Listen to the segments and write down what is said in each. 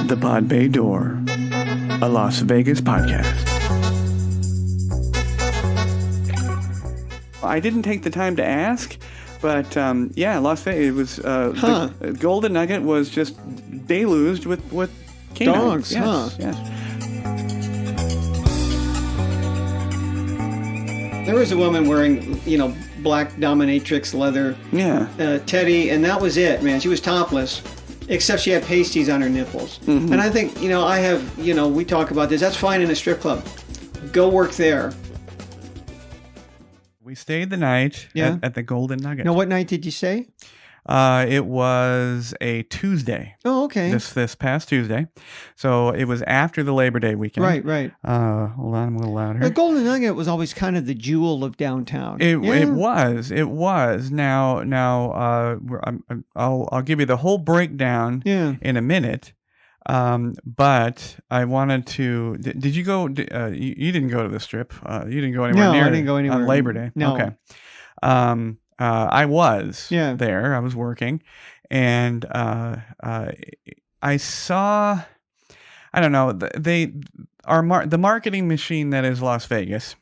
The Pod Bay Door, a Las Vegas podcast. I didn't take the time to ask, but Las Vegas, it was, the Golden Nugget was just deluged with canines. Dogs, yes. There was a woman wearing, black dominatrix leather teddy, and that was it, man. She was topless, except she had pasties on her nipples. Mm-hmm. And I think, I have, we talk about this. That's fine in a strip club. Go work there. We stayed the night at the Golden Nugget. Now, what night did you say? It was a Tuesday. Oh, okay. This past Tuesday. So it was after the Labor Day weekend. Right. Hold on, I'm a little louder. The Golden Nugget was always kind of the jewel of downtown. It was. Now, I'll give you the whole breakdown in a minute. But I wanted to. Did you go? You didn't go to the Strip. You didn't go anywhere near. No, I didn't go anywhere on Labor Day. No. Okay. I was there. I was working, and I saw. I don't know. The marketing machine that is Las Vegas.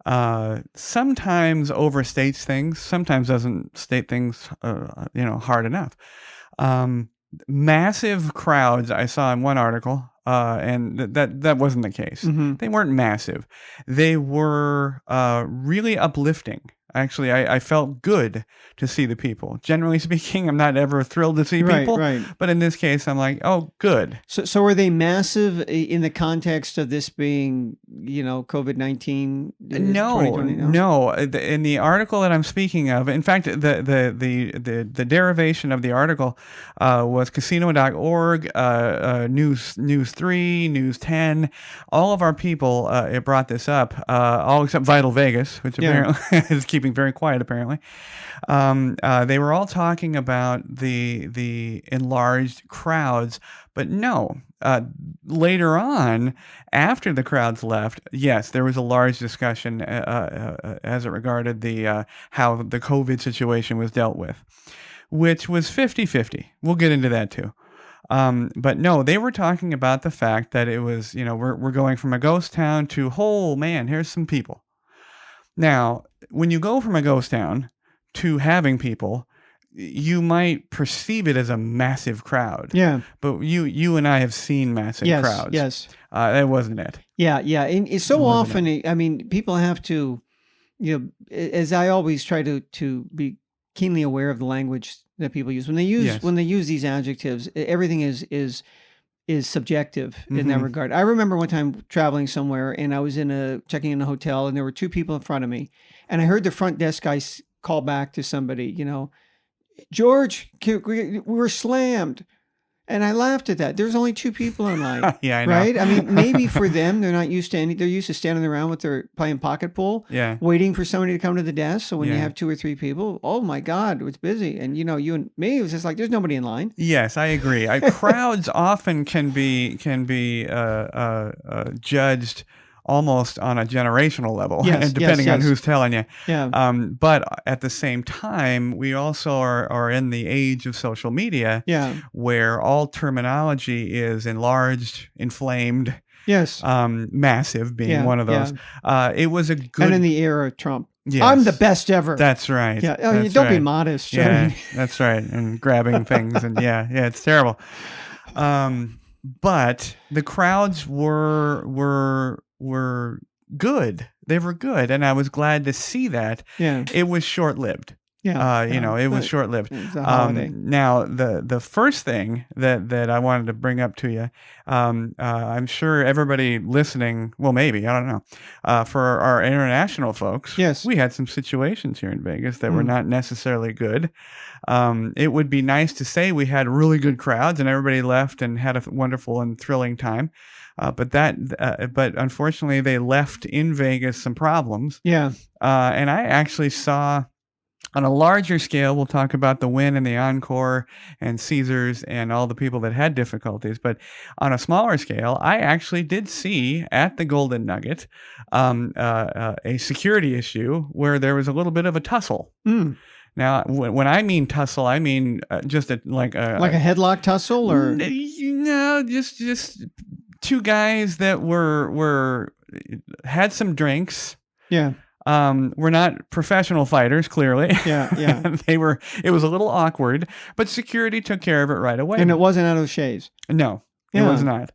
Sometimes overstates things. Sometimes doesn't state things. Hard enough. Massive crowds I saw in one article, and that wasn't the case. Mm-hmm. They weren't massive. They were really uplifting. Actually, I felt good to see the people. Generally speaking, I'm not ever thrilled to see people. Right. But in this case, I'm like, oh, good. So were they massive in the context of this being, COVID-19? No. In the article that I'm speaking of, in fact, the derivation of the article was casino.org, News 3, News 10. All of our people it brought this up, all except Vital Vegas, which apparently is keeping very quiet, apparently. They were all talking about the enlarged crowds, but no. Later on, after the crowds left, yes, there was a large discussion as it regarded how the COVID situation was dealt with, which was 50-50. We'll get into that too. But no, they were talking about the fact that it was, we're going from a ghost town to, oh man, here's some people. Now, when you go from a ghost town to having people, you might perceive it as a massive crowd. Yeah. But you and I have seen massive crowds. Yes. That wasn't it. Yeah. And it's so often, people have to, as I always try to be keenly aware of the language that people use. When they use these adjectives, everything is subjective in that regard. I remember one time traveling somewhere, and I was checking in a hotel, and there were two people in front of me, and I heard the front desk guy call back to somebody, George, we were slammed. And I laughed at that. There's only two people in line. Yeah, I know. Right? Maybe for them, they're not used to they're used to standing around playing pocket pool, waiting for somebody to come to the desk. So when you have two or three people, oh my God, it's busy. And you and me, it was just like, there's nobody in line. Yes, I agree. Crowds often can be judged almost on a generational level, depending on who's telling you. Yeah. But at the same time, we also are in the age of social media, where all terminology is enlarged, inflamed, massive being one of those. It was a good... And in the era of Trump. Yes. I'm the best ever. That's right. Yeah. Don't be modest. Yeah, that's right. And grabbing things and it's terrible. But the crowds were good. They were good, and I was glad to see that. Yeah. It was short-lived. Yeah. It was short-lived. Now, the first thing that I wanted to bring up to you, I'm sure everybody listening, well, maybe, I don't know, for our international folks, we had some situations here in Vegas that were not necessarily good. It would be nice to say we had really good crowds and everybody left and had a wonderful and thrilling time. But unfortunately, they left in Vegas some problems. Yeah. And I actually saw, on a larger scale, we'll talk about the Wynn and the Encore and Caesars and all the people that had difficulties. But on a smaller scale, I actually did see at the Golden Nugget a security issue where there was a little bit of a tussle. Mm. Now, when I mean tussle, I mean just like a headlock tussle, or No, just two guys that were had some drinks. Yeah. We're not professional fighters, clearly. Yeah, yeah. It was a little awkward, but security took care of it right away. And it wasn't out of O'Shea's. No, it Yeah. was not.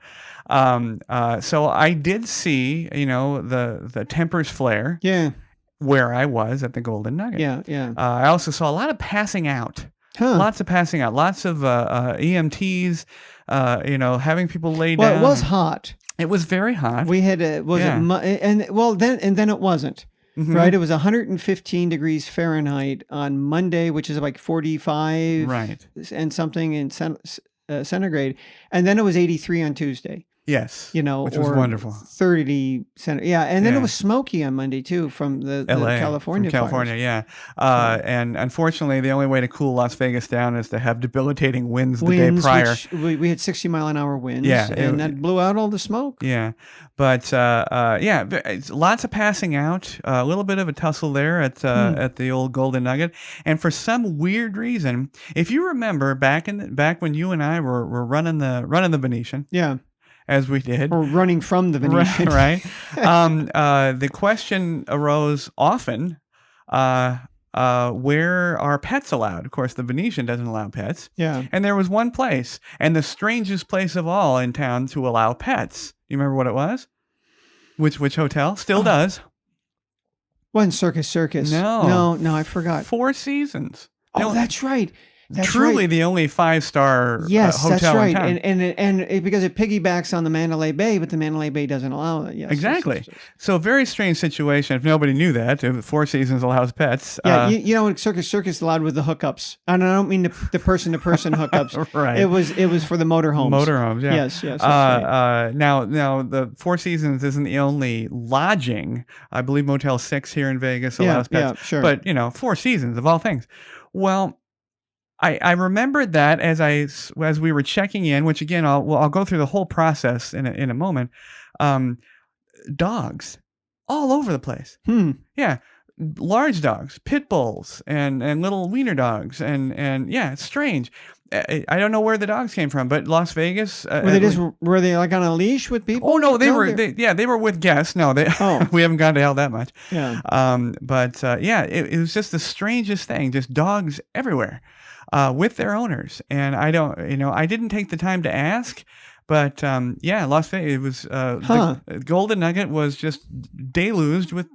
So I did see, the tempers flare. Yeah. Where I was at the Golden Nugget. Yeah, yeah. I also saw a lot of passing out. Huh. Lots of passing out. Lots of EMTs. Having people lay down. Well, it was hot. It was very hot. We had then it wasn't. Mm-hmm. Right, it was 115 degrees Fahrenheit on Monday, which is like 45 right and something in centigrade, and then it was 83 on Tuesday. Yes, which was wonderful. 30 centigrade, and then it was smoky on Monday too from the California fires. Yeah. And unfortunately, the only way to cool Las Vegas down is to have debilitating winds the day prior. We had 60-mile-an-hour winds, and that blew out all the smoke. Yeah, but lots of passing out. A little bit of a tussle there at the old Golden Nugget, and for some weird reason, if you remember back when you and I were running the Venetian. Yeah. As we did. Or running from the Venetian. Right. The question arose often, where are pets allowed? Of course, the Venetian doesn't allow pets. Yeah. And there was one place, and the strangest place of all in town to allow pets. You remember what it was? Which hotel? Still does. Wasn't Circus. No, I forgot. Four Seasons. Oh, that's right. That's truly the only 5-star hotel that's right. in town. And because it piggybacks on the Mandalay Bay, but the Mandalay Bay doesn't allow it. Yes, exactly. Yes. So very strange situation. If nobody knew that, if Four Seasons allows pets. Yeah, Circus allowed with the hookups, and I don't mean the person-to-person hookups. Right. It was for the motorhomes. Motorhomes. Yeah. Yes. That's right. Now the Four Seasons isn't the only lodging. I believe Motel 6 here in Vegas allows pets. Yeah, sure. But Four Seasons of all things. Well, I remembered that as we were checking in, which again I'll go through the whole process in a moment. Dogs all over the place. Yeah, large dogs, pit bulls, and little wiener dogs, and yeah, it's strange. I don't know where the dogs came from, but Las Vegas. Were they like on a leash with people? Oh no, they were with guests. No, we haven't gone to hell that much. Yeah. It was just the strangest thing. Just dogs everywhere. With their owners, and I didn't take the time to ask, but Las Vegas. It was the Golden Nugget was just deluged with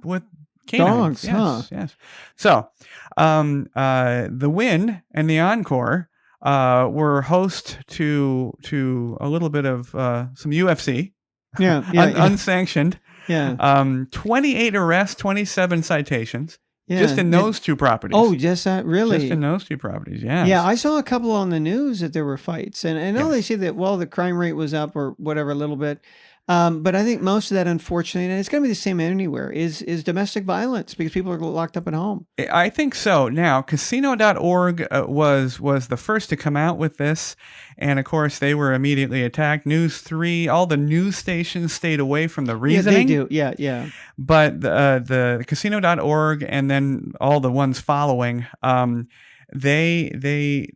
canines. Dogs. Yes. So, the Wynn and the Encore were host to a little bit of some UFC. Yeah. Unsanctioned. Yeah. 28 arrests, 27 citations. Yeah. Just in those two properties. Oh, just that, really? Just in those two properties, yeah. Yeah, I saw a couple on the news that there were fights. And I know they say that, the crime rate was up or whatever a little bit. But I think most of that, unfortunately, and it's going to be the same anywhere, is domestic violence because people are locked up at home. I think so. Now, casino.org was the first to come out with this. And, of course, they were immediately attacked. News 3, all the news stations stayed away from the reasoning. Yeah, they do. Yeah. But the casino.org and then all the ones following, they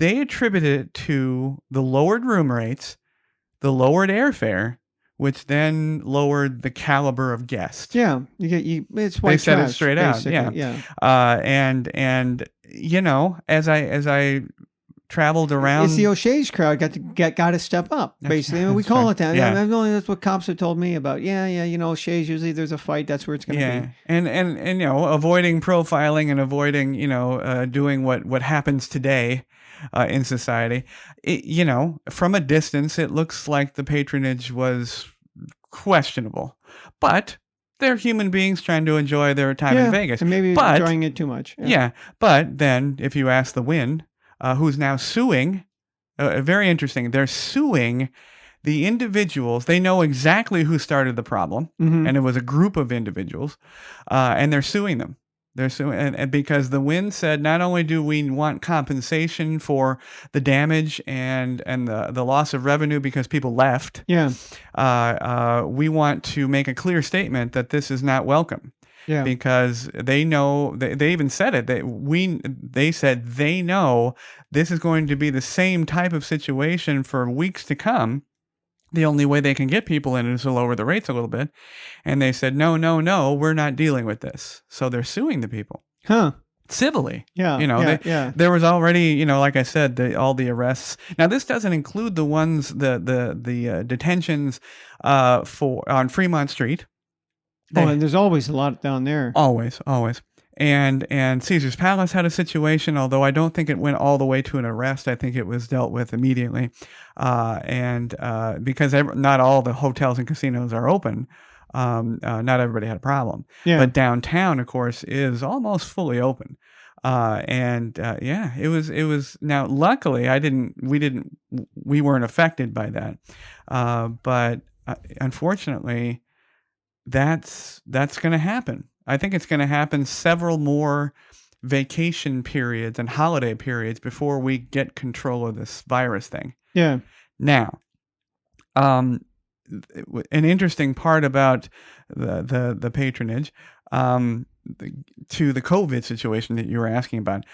attributed it to the lowered room rates, the lowered airfare, which then lowered the caliber of guests. Yeah, it's white They said trash, it straight out. basically. Yeah. And as I traveled around, it's the O'Shea's crowd got to step up. Basically, we call it that. Yeah. That's what cops have told me about. Yeah. O'Shea's, usually there's a fight. That's where it's going to be. And avoiding profiling and avoiding doing what happens today. In society, from a distance, it looks like the patronage was questionable, but they're human beings trying to enjoy their time in Vegas. And maybe enjoying it too much. Yeah. But then if you ask the Wynn, who's now suing, very interesting, they're suing the individuals. They know exactly who started the problem, and it was a group of individuals, and they're suing them. They're suing, and because the Wynn said, not only do we want compensation for the damage and the loss of revenue because people left, we want to make a clear statement that this is not welcome. Yeah. because they know, they even said it. They said they know this is going to be the same type of situation for weeks to come. The only way they can get people in is to lower the rates a little bit. And they said, no, no, no, we're not dealing with this. So they're suing the people. Huh. Civilly. Yeah. There was already, like I said, all the arrests. Now, this doesn't include the ones, the detentions on Fremont Street. And there's always a lot down there. Always. And Caesar's Palace had a situation, although I don't think it went all the way to an arrest. I think it was dealt with immediately. Because not all the hotels and casinos are open, not everybody had a problem. Yeah. But downtown, of course, is almost fully open. It was. Now, luckily, we weren't affected by that. But unfortunately, that's going to happen. I think it's going to happen several more vacation periods and holiday periods before we get control of this virus thing. Yeah. Now, an interesting part about the patronage to the COVID situation that you were asking about,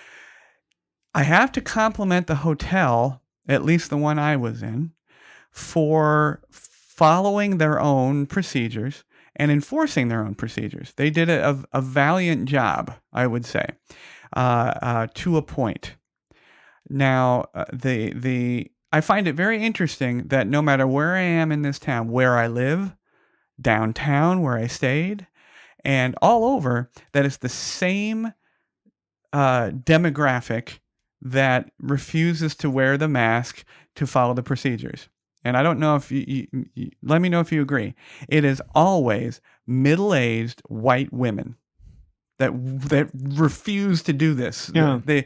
I have to compliment the hotel, at least the one I was in, for following their own procedures and enforcing their own procedures. They did a valiant job, I would say, to a point. Now, I find it very interesting that no matter where I am in this town, where I live, downtown, where I stayed, and all over, that it's the same demographic that refuses to wear the mask to follow the procedures. And I don't know if you let me know if you agree. It is always middle-aged white women that refuse to do this. Yeah. They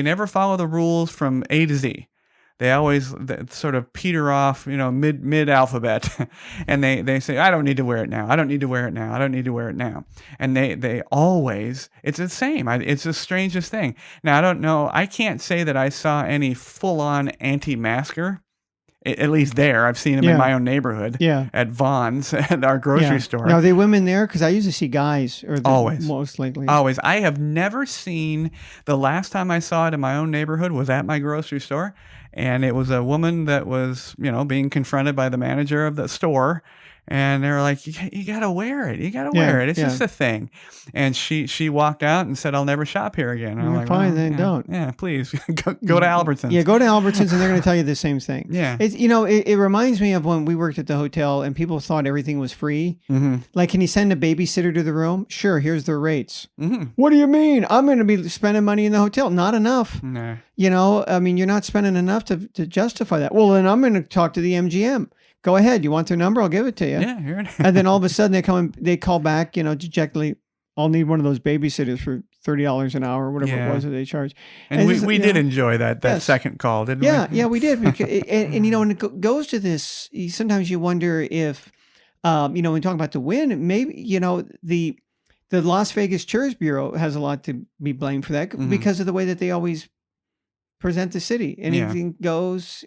never follow the rules from A to Z. They always sort of peter off, mid alphabet, and they say, I don't need to wear it now. I don't need to wear it now. I don't need to wear it now. And they always, it's the same. It's the strangest thing. Now, I don't know. I can't say that I saw any full-on anti-masker. At least there, I've seen them in my own neighborhood. Yeah. At Vaughn's, at our grocery store. Now, are they women there? Because I usually see guys. Always. Most likely. Always. I have never seen, the last time I saw it in my own neighborhood was at my grocery store. And it was a woman that was, being confronted by the manager of the store. And they were like, you got to wear it. You got to wear it. It's just a thing. And she walked out and said, I'll never shop here again. And I'm like, fine, then don't. Yeah, please. go to Albertsons. Yeah, go to Albertsons and they're going to tell you the same thing. Yeah. It's, it reminds me of when we worked at the hotel and people thought everything was free. Mm-hmm. Like, can you send a babysitter to the room? Sure, here's their rates. Mm-hmm. What do you mean? I'm going to be spending money in the hotel. Not enough. Nah. You're not spending enough to justify that. Well, then I'm going to talk to the MGM. Go ahead. You want their number? I'll give it to you. Yeah, here it is. And then all of a sudden they call back, dejectedly, I'll need one of those babysitters for $30 an hour or whatever it was that they charge. And we did enjoy that second call, didn't we? Yeah, we did. Because, and it goes to this, sometimes you wonder if, when talking about the win, maybe, the Las Vegas Tourist Bureau has a lot to be blamed for that because of the way that they always present the city. Anything goes,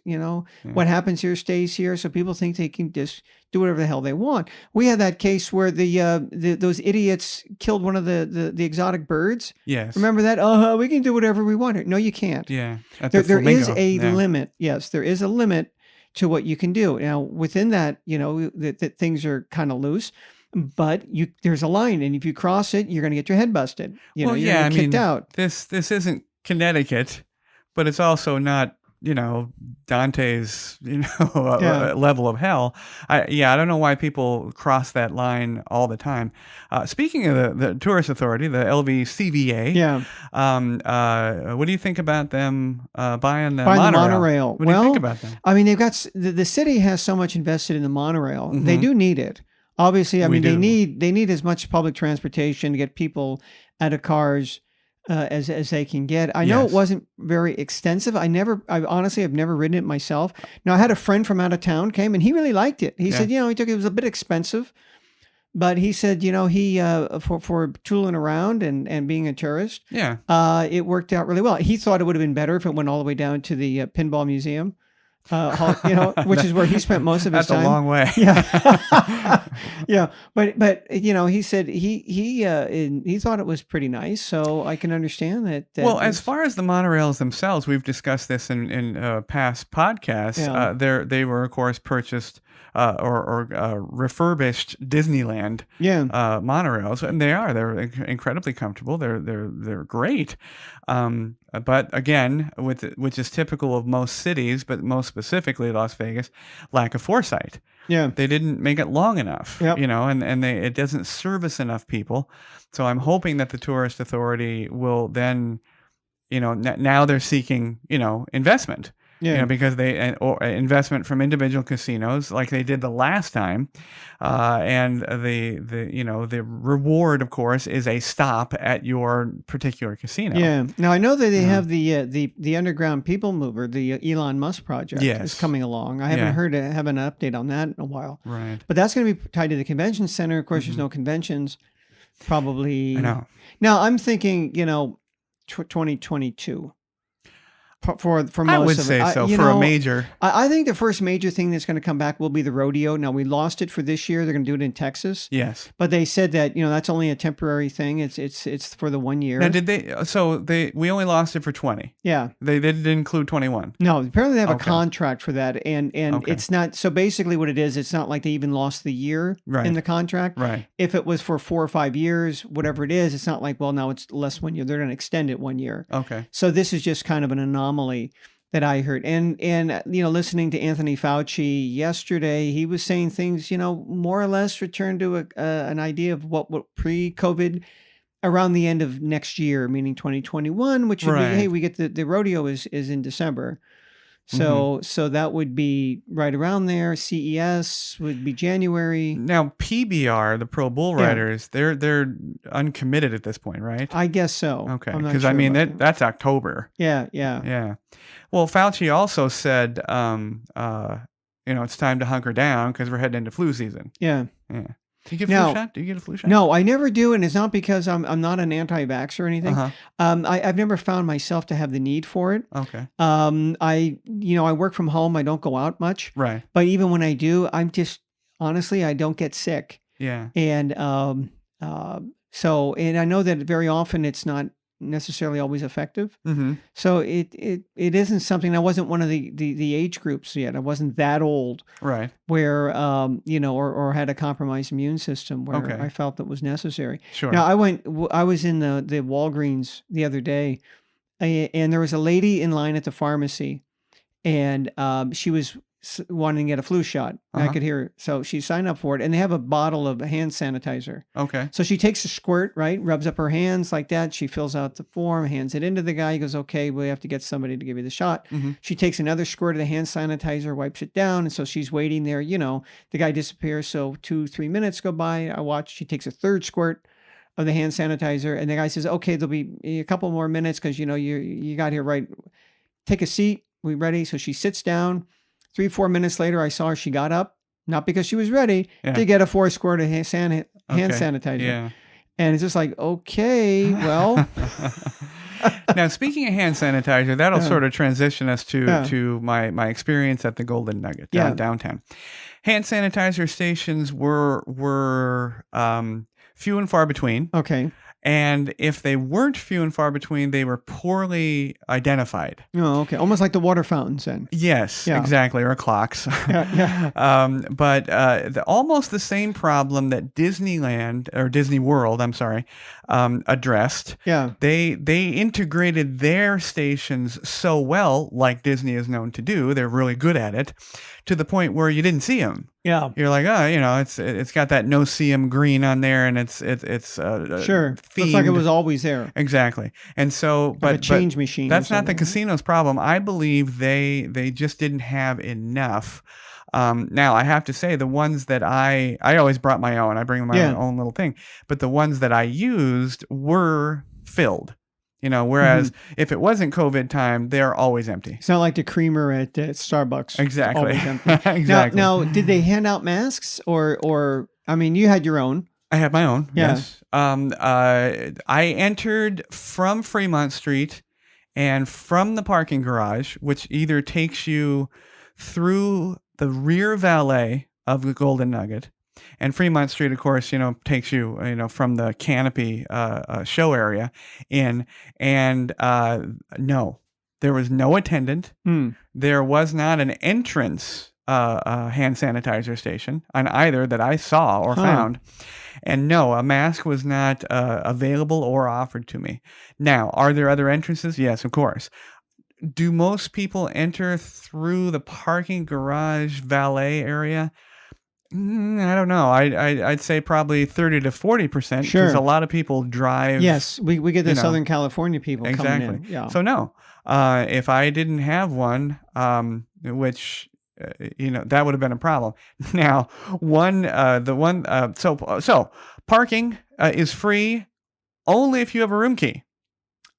what happens here stays here. So people think they can just do whatever the hell they want. We had that case where those idiots killed one of the exotic birds. Yes. Remember that? We can do whatever we want. No, you can't. Yeah. There is a limit. Yes, there is a limit to what you can do. Now, within that, that things are kind of loose. But there's a line, and if you cross it, you're going to get your head busted. You're kicked out. This isn't Connecticut. But it's also not, Dante's, level of hell. I don't know why people cross that line all the time. Speaking of the Tourist Authority, the LVCVA, what do you think about them buying the monorail? What do you think about them? I mean, they've got the city has so much invested in the monorail. Mm-hmm. They do need it. Obviously, they need as much public transportation to get people out of cars as they can get. I know it wasn't very extensive. I honestly have never ridden it myself. Now, I had a friend from out of town came and he really liked it. He said, it was a bit expensive, but he said, he for tooling around and being a tourist, it worked out really well. He thought it would have been better if it went all the way down to the Pinball Museum. Which is where he spent most of his time. That's a long way. Yeah. Yeah. But he said he thought it was pretty nice. So I can understand that. Well, as far as the monorails themselves, we've discussed this in past podcasts. Yeah. They were, of course, purchased or refurbished Disneyland monorails, and they're incredibly comfortable. They're great. But again, which is typical of most cities, but most specifically Las Vegas, lack of foresight. Yeah, they didn't make it long enough. Yep. And it doesn't service enough people. So I'm hoping that the tourist authority will then, now they're seeking, investment. Yeah. Because or investment from individual casinos like they did the last time, and the reward, of course, is a stop at your particular casino. Yeah. Now I know that they have the underground people mover, the Elon Musk project, is coming along. I haven't have an update on that in a while. Right. But that's going to be tied to the convention center. Of course, there's no conventions. Probably. I know. Now I'm thinking, 2022. For most I would say so for a major. I think the first major thing that's going to come back will be the rodeo. Now we lost it for this year. They're going to do it in Texas. Yes, but they said that that's only a temporary thing. It's for the 1 year. Now did they? So we only lost it for 20. Yeah, they didn't include 21. No, apparently they have a contract for that, and it's not. So basically, what it is, it's not like they even lost the year in the contract. Right. If it was for 4 or 5 years, whatever it is, it's not like now it's less 1 year. They're going to extend it 1 year. Okay. So this is just kind of an anomaly that I heard. And listening to Anthony Fauci yesterday, he was saying things, more or less return to an idea of what pre-COVID around the end of next year, meaning 2021, which would be, hey, we get the rodeo is in December. So that would be right around there. CES would be January. Now PBR, the Pro Bull Riders, they're uncommitted at this point, right? I guess so. Okay, because that's October. Yeah. Well, Fauci also said, it's time to hunker down because we're heading into flu season. Yeah. Do you get a flu shot? Do you get a flu shot? No, I never do, and it's not because I'm not an anti-vax or anything. I've never found myself to have the need for it. Okay. I work from home. I don't go out much. Right. But even when I do, I'm just honestly, I don't get sick. Yeah. And and I know that very often it's not necessarily always effective. So it isn't something. I wasn't one of the age groups yet. I wasn't that old, right? Where or had a compromised immune system where I felt that was necessary. Sure. Now I was in the Walgreens the other day, and there was a lady in line at the pharmacy, and she was wanting to get a flu shot. I could hear her. So she signed up for it, and they have a bottle of hand sanitizer. Okay. So she takes a squirt, right? Rubs up her hands like that. She fills out the form, hands it into the guy. He goes, okay, we have to get somebody to give you the shot. She takes another squirt of the hand sanitizer, wipes it down. And so she's waiting there, the guy disappears. So 2-3 minutes go by. I watch, she takes a third squirt of the hand sanitizer, and the guy says, okay, there'll be a couple more minutes because, you got here, right? Take a seat. We ready? So she sits down. 3-4 minutes later, I saw her. She got up, not because she was ready, to get a 4 squirt of hand sanitizer. Yeah. And it's just like, okay, well. Now, speaking of hand sanitizer, that'll sort of transition us to my experience at the Golden Nugget downtown. Hand sanitizer stations were few and far between. Okay. And if they weren't few and far between, they were poorly identified. Oh, okay. Almost like the water fountains then. Yes, exactly. Or clocks. But almost the same problem that Disneyland or Disney World, addressed. Yeah. They integrated their stations so well, like Disney is known to do. They're really good at it, to the point where you didn't see them. Yeah. You're like, it's got that no see 'em green on there, and it's sure. Themed. Looks like it was always there. Exactly. And so, but a change machine. That's not the casino's problem. I believe they just didn't have enough. Now I have to say the ones that I always brought my own. I bring my own little thing, but the ones that I used were filled. Whereas if it wasn't COVID time, they're always empty. It's not like the creamer at Starbucks. Exactly. Always empty. Exactly. Now, did they hand out masks or you had your own? I had my own. Yeah. Yes. I entered from Fremont Street and from the parking garage, which either takes you through the rear valet of the Golden Nugget. And Fremont Street, of course, takes you, from the canopy show area in. And no, there was no attendant. There was not an entrance hand sanitizer station on either that I saw or found. And no, a mask was not available or offered to me. Now, are there other entrances? Yes, of course. Do most people enter through the parking garage valet area? I don't know. I'd say probably 30 to 40%, because a lot of people drive. Yes, we get the Southern California people coming in. Yeah. So no, if I didn't have one, which that would have been a problem. Now, so parking is free only if you have a room key.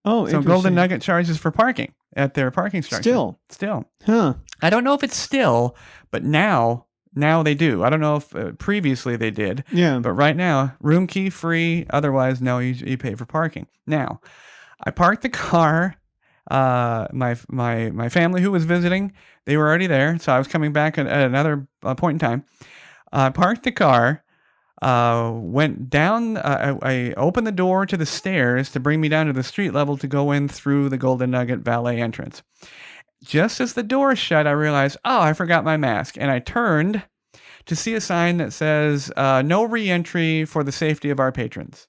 Oh, so Golden Nugget charges for parking at their parking structure. Still. Huh. I don't know if it's still, but now they do. I don't know if previously they did. Yeah. But right now, room key free. Otherwise, no, you pay for parking. Now, I parked the car. My family who was visiting, they were already there, so I was coming back at another point in time. I parked the car. Went down. I opened the door to the stairs to bring me down to the street level to go in through the Golden Nugget valet entrance. Just as the door shut, I realized, I forgot my mask. And I turned to see a sign that says, no re-entry for the safety of our patrons.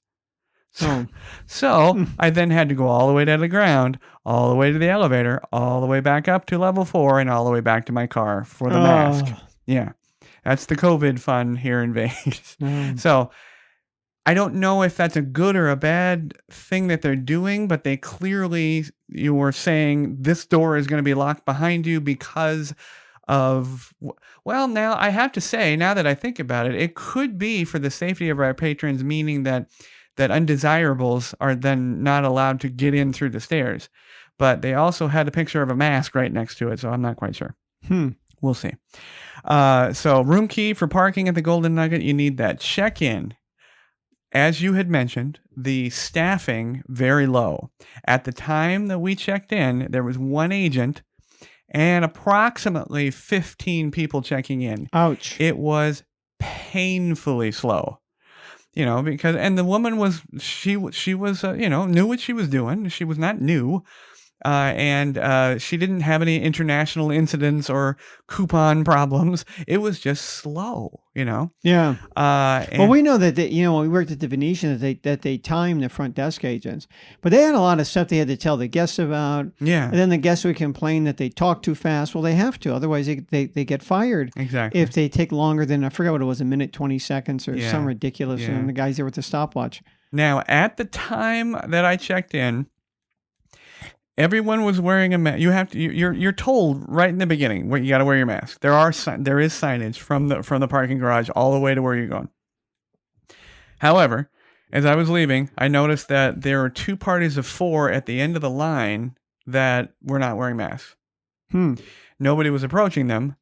So I then had to go all the way down to the ground, all the way to the elevator, all the way back up to level 4, and all the way back to my car for the mask. Yeah. That's the COVID fun here in Vegas. So I don't know if that's a good or a bad thing that they're doing, but they clearly, you were saying this door is going to be locked behind you because of, well, now I have to say, now that I think about it, it could be for the safety of our patrons, meaning that undesirables are then not allowed to get in through the stairs. But they also had a picture of a mask right next to it, so I'm not quite sure. We'll see. So room key for parking at the Golden Nugget, you need that. Check-in. As you had mentioned, the staffing very low. At the time that we checked in, there was one agent and approximately 15 people checking in. Ouch. It was painfully slow. Because, and the woman was, she was, knew what she was doing. She was not new. And she didn't have any international incidents or coupon problems. It was just slow, Yeah. Well, we know that when we worked at the Venetian, that they timed the front desk agents, but they had a lot of stuff they had to tell the guests about. Yeah. And then the guests would complain that they talk too fast. Well, they have to, otherwise they get fired. Exactly. If they take longer than, I forgot what it was, a minute 20 seconds or some ridiculous. And the guys there with the stopwatch. Now, at the time that I checked in, everyone was wearing a mask. You're told right in the beginning you got to wear your mask. There is signage from the parking garage all the way to where you're going. However, as I was leaving, I noticed that there were 2 parties of 4 at the end of the line that were not wearing masks. Nobody was approaching them.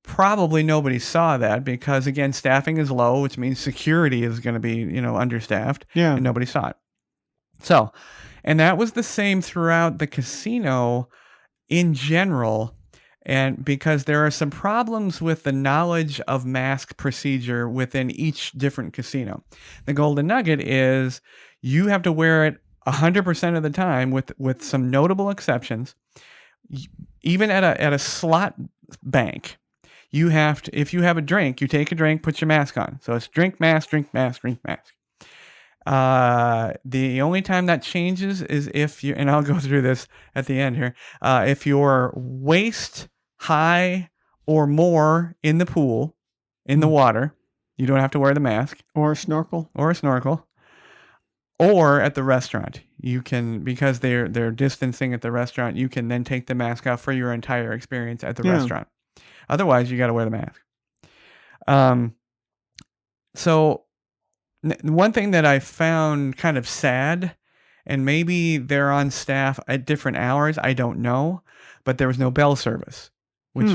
Probably nobody saw that because, again, staffing is low, which means security is going to be understaffed. Yeah. And nobody saw it. So. And that was the same throughout the casino in general. And because there are some problems with the knowledge of mask procedure within each different casino. The Golden Nugget is you have to wear it 100% of the time with some notable exceptions. Even at a slot bank, you have to, if you have a drink, you take a drink, put your mask on. So it's drink, mask, drink, mask, drink, mask. The only time that changes is if you, and I'll go through this at the end here, if you're waist high or more in the pool, in the water, you don't have to wear the mask. Or a snorkel. Or at the restaurant. You can, because they're distancing at the restaurant, you can then take the mask off for your entire experience at the restaurant. Otherwise, you got to wear the mask. So, one thing that I found kind of sad, and maybe they're on staff at different hours, I don't know, but there was no bell service, which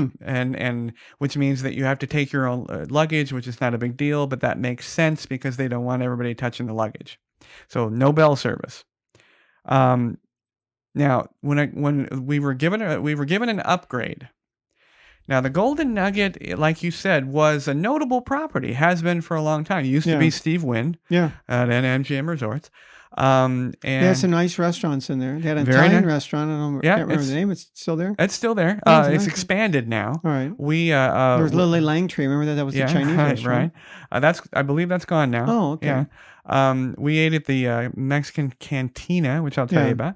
which means that you have to take your own luggage, which is not a big deal, but that makes sense because they don't want everybody touching the luggage. So no bell service. Now, when we were given an upgrade Now, the Golden Nugget, like you said, was a notable property, has been for a long time. It used to be Steve Wynn at MGM Resorts. They had And some nice restaurants in there. They had an very Italian nice. restaurant. I can't remember the name. It's still there? It's still there. Oh, It's nice. expanded now. All right. We there was Lily Langtree. Remember that? That was the Chinese restaurant. Right. I believe that's gone now. Oh, okay. Yeah. We ate at the Mexican Cantina, which I'll tell you about.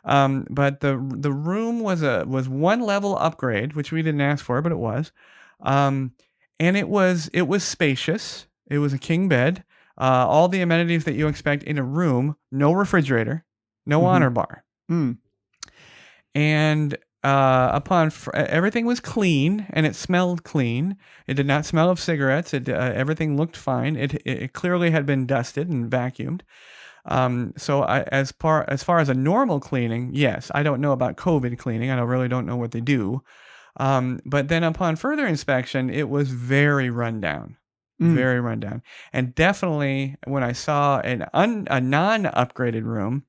But the room was one level upgrade, which we didn't ask for, but it was. And it was spacious. It was a king bed. All the amenities that you expect in a room. No refrigerator. No honor bar. And everything was clean, and it smelled clean. It did not smell of cigarettes. Everything looked fine. It clearly had been dusted and vacuumed. So as far as a normal cleaning, yes. I don't know about COVID cleaning. I really don't know what they do. But then upon further inspection, it was very rundown. Very rundown. And definitely when I saw a non-upgraded room,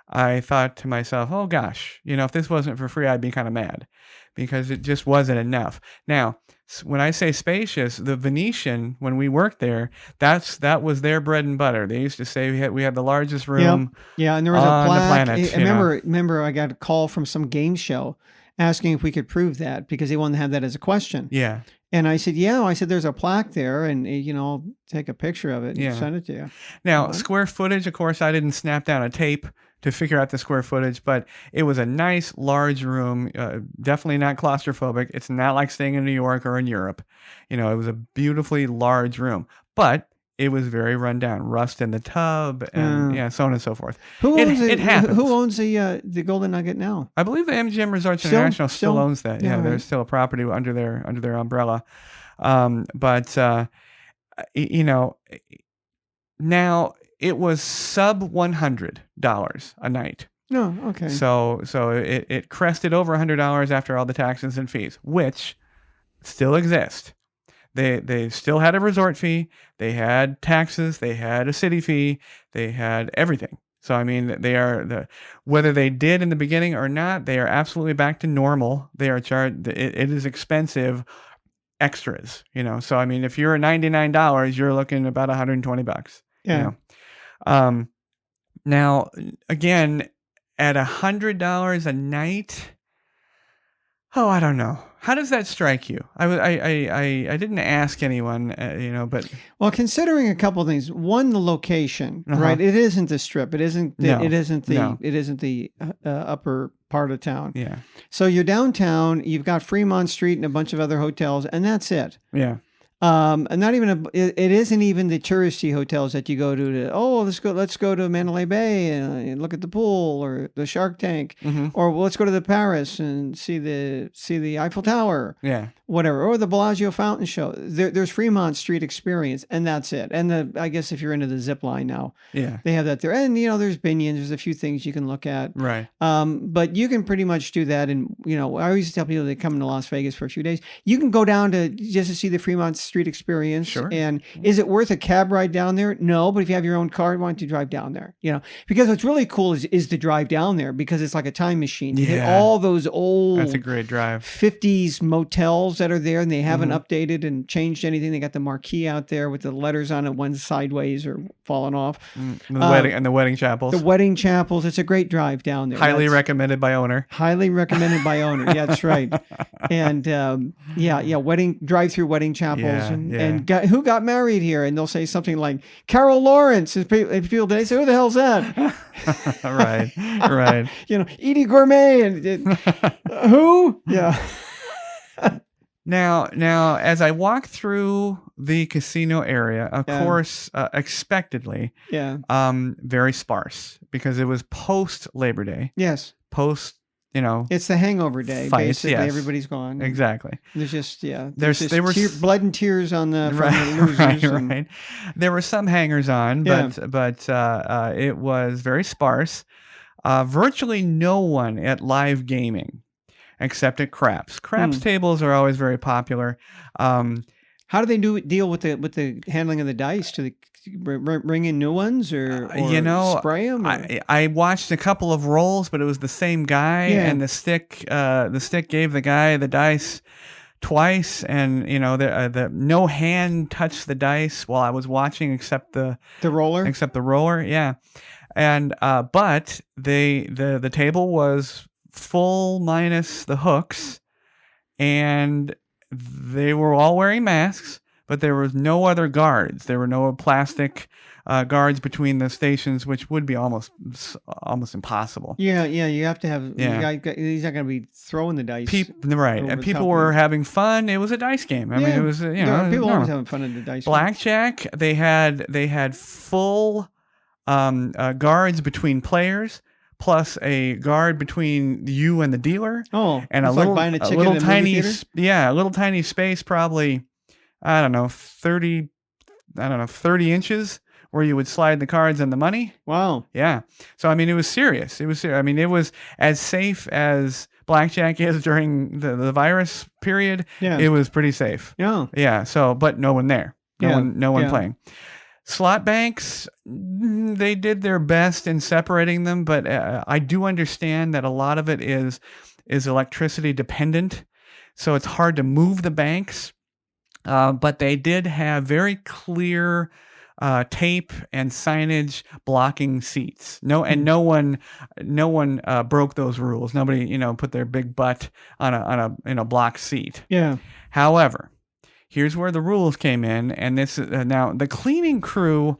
I thought to myself, oh gosh, if this wasn't for free, I'd be kind of mad because it just wasn't enough. Now, when I say spacious, the Venetian, when we worked there, that was their bread and butter. They used to say we had the largest room and there was on a plaque. the planet. Remember, I got a call from some game show asking if we could prove that because they wanted to have that as a question. Yeah. And I said, there's a plaque there, and I'll take a picture of it and send it to you. Now, square footage, of course, I didn't snap down a tape to figure out the square footage, but it was a nice, large room, definitely not claustrophobic. It's not like staying in New York or in Europe. It was a beautifully large room, but it was very run down, rust in the tub, and so on and so forth. Who owns it? Who owns the Golden Nugget now? I believe the MGM Resorts International still owns that. Yeah, there's still a property under their umbrella. Now it was sub $100 a night. Oh, okay. So it crested over $100 after all the taxes and fees, which still exist. They still had a resort fee. They had taxes. They had a city fee. They had everything. So I mean, whether they did in the beginning or not, they are absolutely back to normal. They are charged. It is expensive extras. So I mean, if you're at $99, you're looking about $120. Yeah. Now again, at $100 a night. Oh, I don't know. How does that strike you? I didn't ask anyone, but considering a couple of things. One, the location, right? It isn't the Strip. It isn't. It isn't the upper part of town. Yeah. So you're downtown. You've got Fremont Street and a bunch of other hotels, and that's it. Yeah. And not even it isn't even the touristy hotels that you go to. Let's go to Mandalay Bay and look at the pool or the Shark Tank, or let's go to the Paris and see the Eiffel Tower. Yeah. Whatever, or the Bellagio Fountain Show. There's Fremont Street experience, and that's it. And I guess if you're into the zip line now, they have that there. And there's Binions. There's a few things you can look at. Right. But you can pretty much do that. And I always tell people that come to Las Vegas for a few days. You can go down just to see the Fremont Street experience. Sure. And is it worth a cab ride down there? No. But if you have your own car, why don't you drive down there? Because what's really cool is to drive down there because it's like a time machine. You hit all those old. That's a great drive. 50s motels that are there, and they haven't updated and changed anything. They got the marquee out there with the letters on it, one's sideways or falling off. The wedding chapels. The wedding chapels. It's a great drive down there. Highly recommended by owner. Highly recommended by owner. Yeah, that's right. And drive-through wedding chapels. And who got married here? And they'll say something like Carol Lawrence. And people today say, who the hell's that? Right. Edie Gourmet and who? Yeah. Now, as I walk through the casino area, of course, expectedly, very sparse because it was post Labor Day. Yes. Post, it's the hangover day. Fights, basically, everybody's gone. Exactly. There's just there was blood and tears on the losers. Right. There were some hangers on, but it was very sparse. Virtually no one at live gaming. Except at craps. Craps tables are always very popular. How do they deal with the handling of the dice? Do they bring in new ones or spray them? I watched a couple of rolls, but it was the same guy, and the stick gave the guy the dice twice, and the no hand touched the dice while I was watching, except the roller. Yeah. And but the table was full minus the hooks, and they were all wearing masks, but there was no other guards. There were no plastic guards between the stations, which would be almost impossible. Yeah, you have to have. Yeah. He's not going to be throwing the dice. Right, and people were having fun. It was a dice game. I mean, it was people always having fun at the dice. Blackjack. Game. They had full guards between players, plus a guard between you and the dealer. Oh, and a little tiny space, probably 30 inches, where you would slide the cards and the money. Wow. Yeah. So I mean, it was serious. I mean, it was as safe as blackjack is during the virus period. Yeah. It was pretty safe. Yeah. Yeah. So, but no one there. No one playing. Slot banks, they did their best in separating them, but I do understand that a lot of it is electricity dependent, so it's hard to move the banks. But they did have very clear tape and signage blocking seats. No one broke those rules. Nobody put their big butt on a blocked seat. Yeah. However, here's where the rules came in, and this now the cleaning crew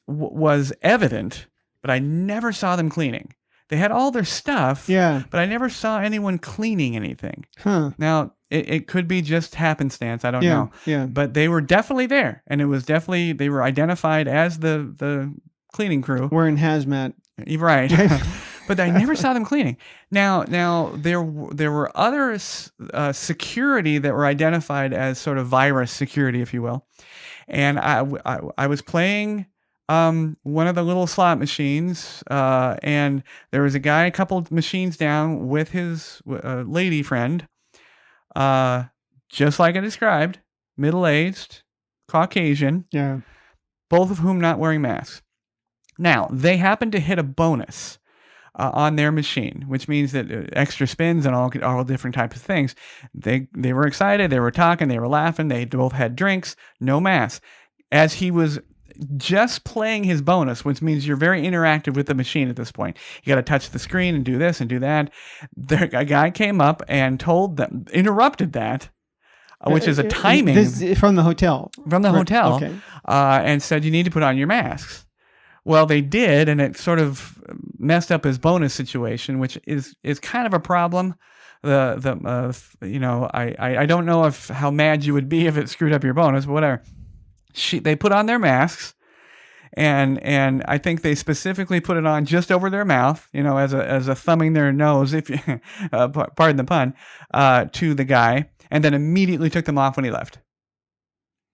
was evident, but I never saw them cleaning. They had all their stuff, but I never saw anyone cleaning anything. Huh. Now it could be just happenstance. I don't know. Yeah. But they were definitely there, and it was definitely, they were identified as the cleaning crew wearing hazmat. Right. But I never saw them cleaning. Now there were other security that were identified as sort of virus security, if you will. And I was playing one of the little slot machines, and there was a guy a couple of machines down with his lady friend, just like I described, middle-aged, Caucasian, both of whom not wearing masks. Now, they happened to hit a bonus on their machine, which means that extra spins and all different types of things. They were excited. They were talking. They were laughing. They both had drinks. No mask. As he was just playing his bonus, which means you're very interactive with the machine at this point. You got to touch the screen and do this and do that. A guy came up and interrupted that, which is a timing. From the hotel. From the hotel. Okay. And said, you need to put on your masks. Well, they did, and it sort of messed up his bonus situation, which is kind of a problem. I don't know how mad you would be if it screwed up your bonus, but whatever. They put on their masks, and I think they specifically put it on just over their mouth, as a thumbing their nose, if you pardon the pun, to the guy, and then immediately took them off when he left.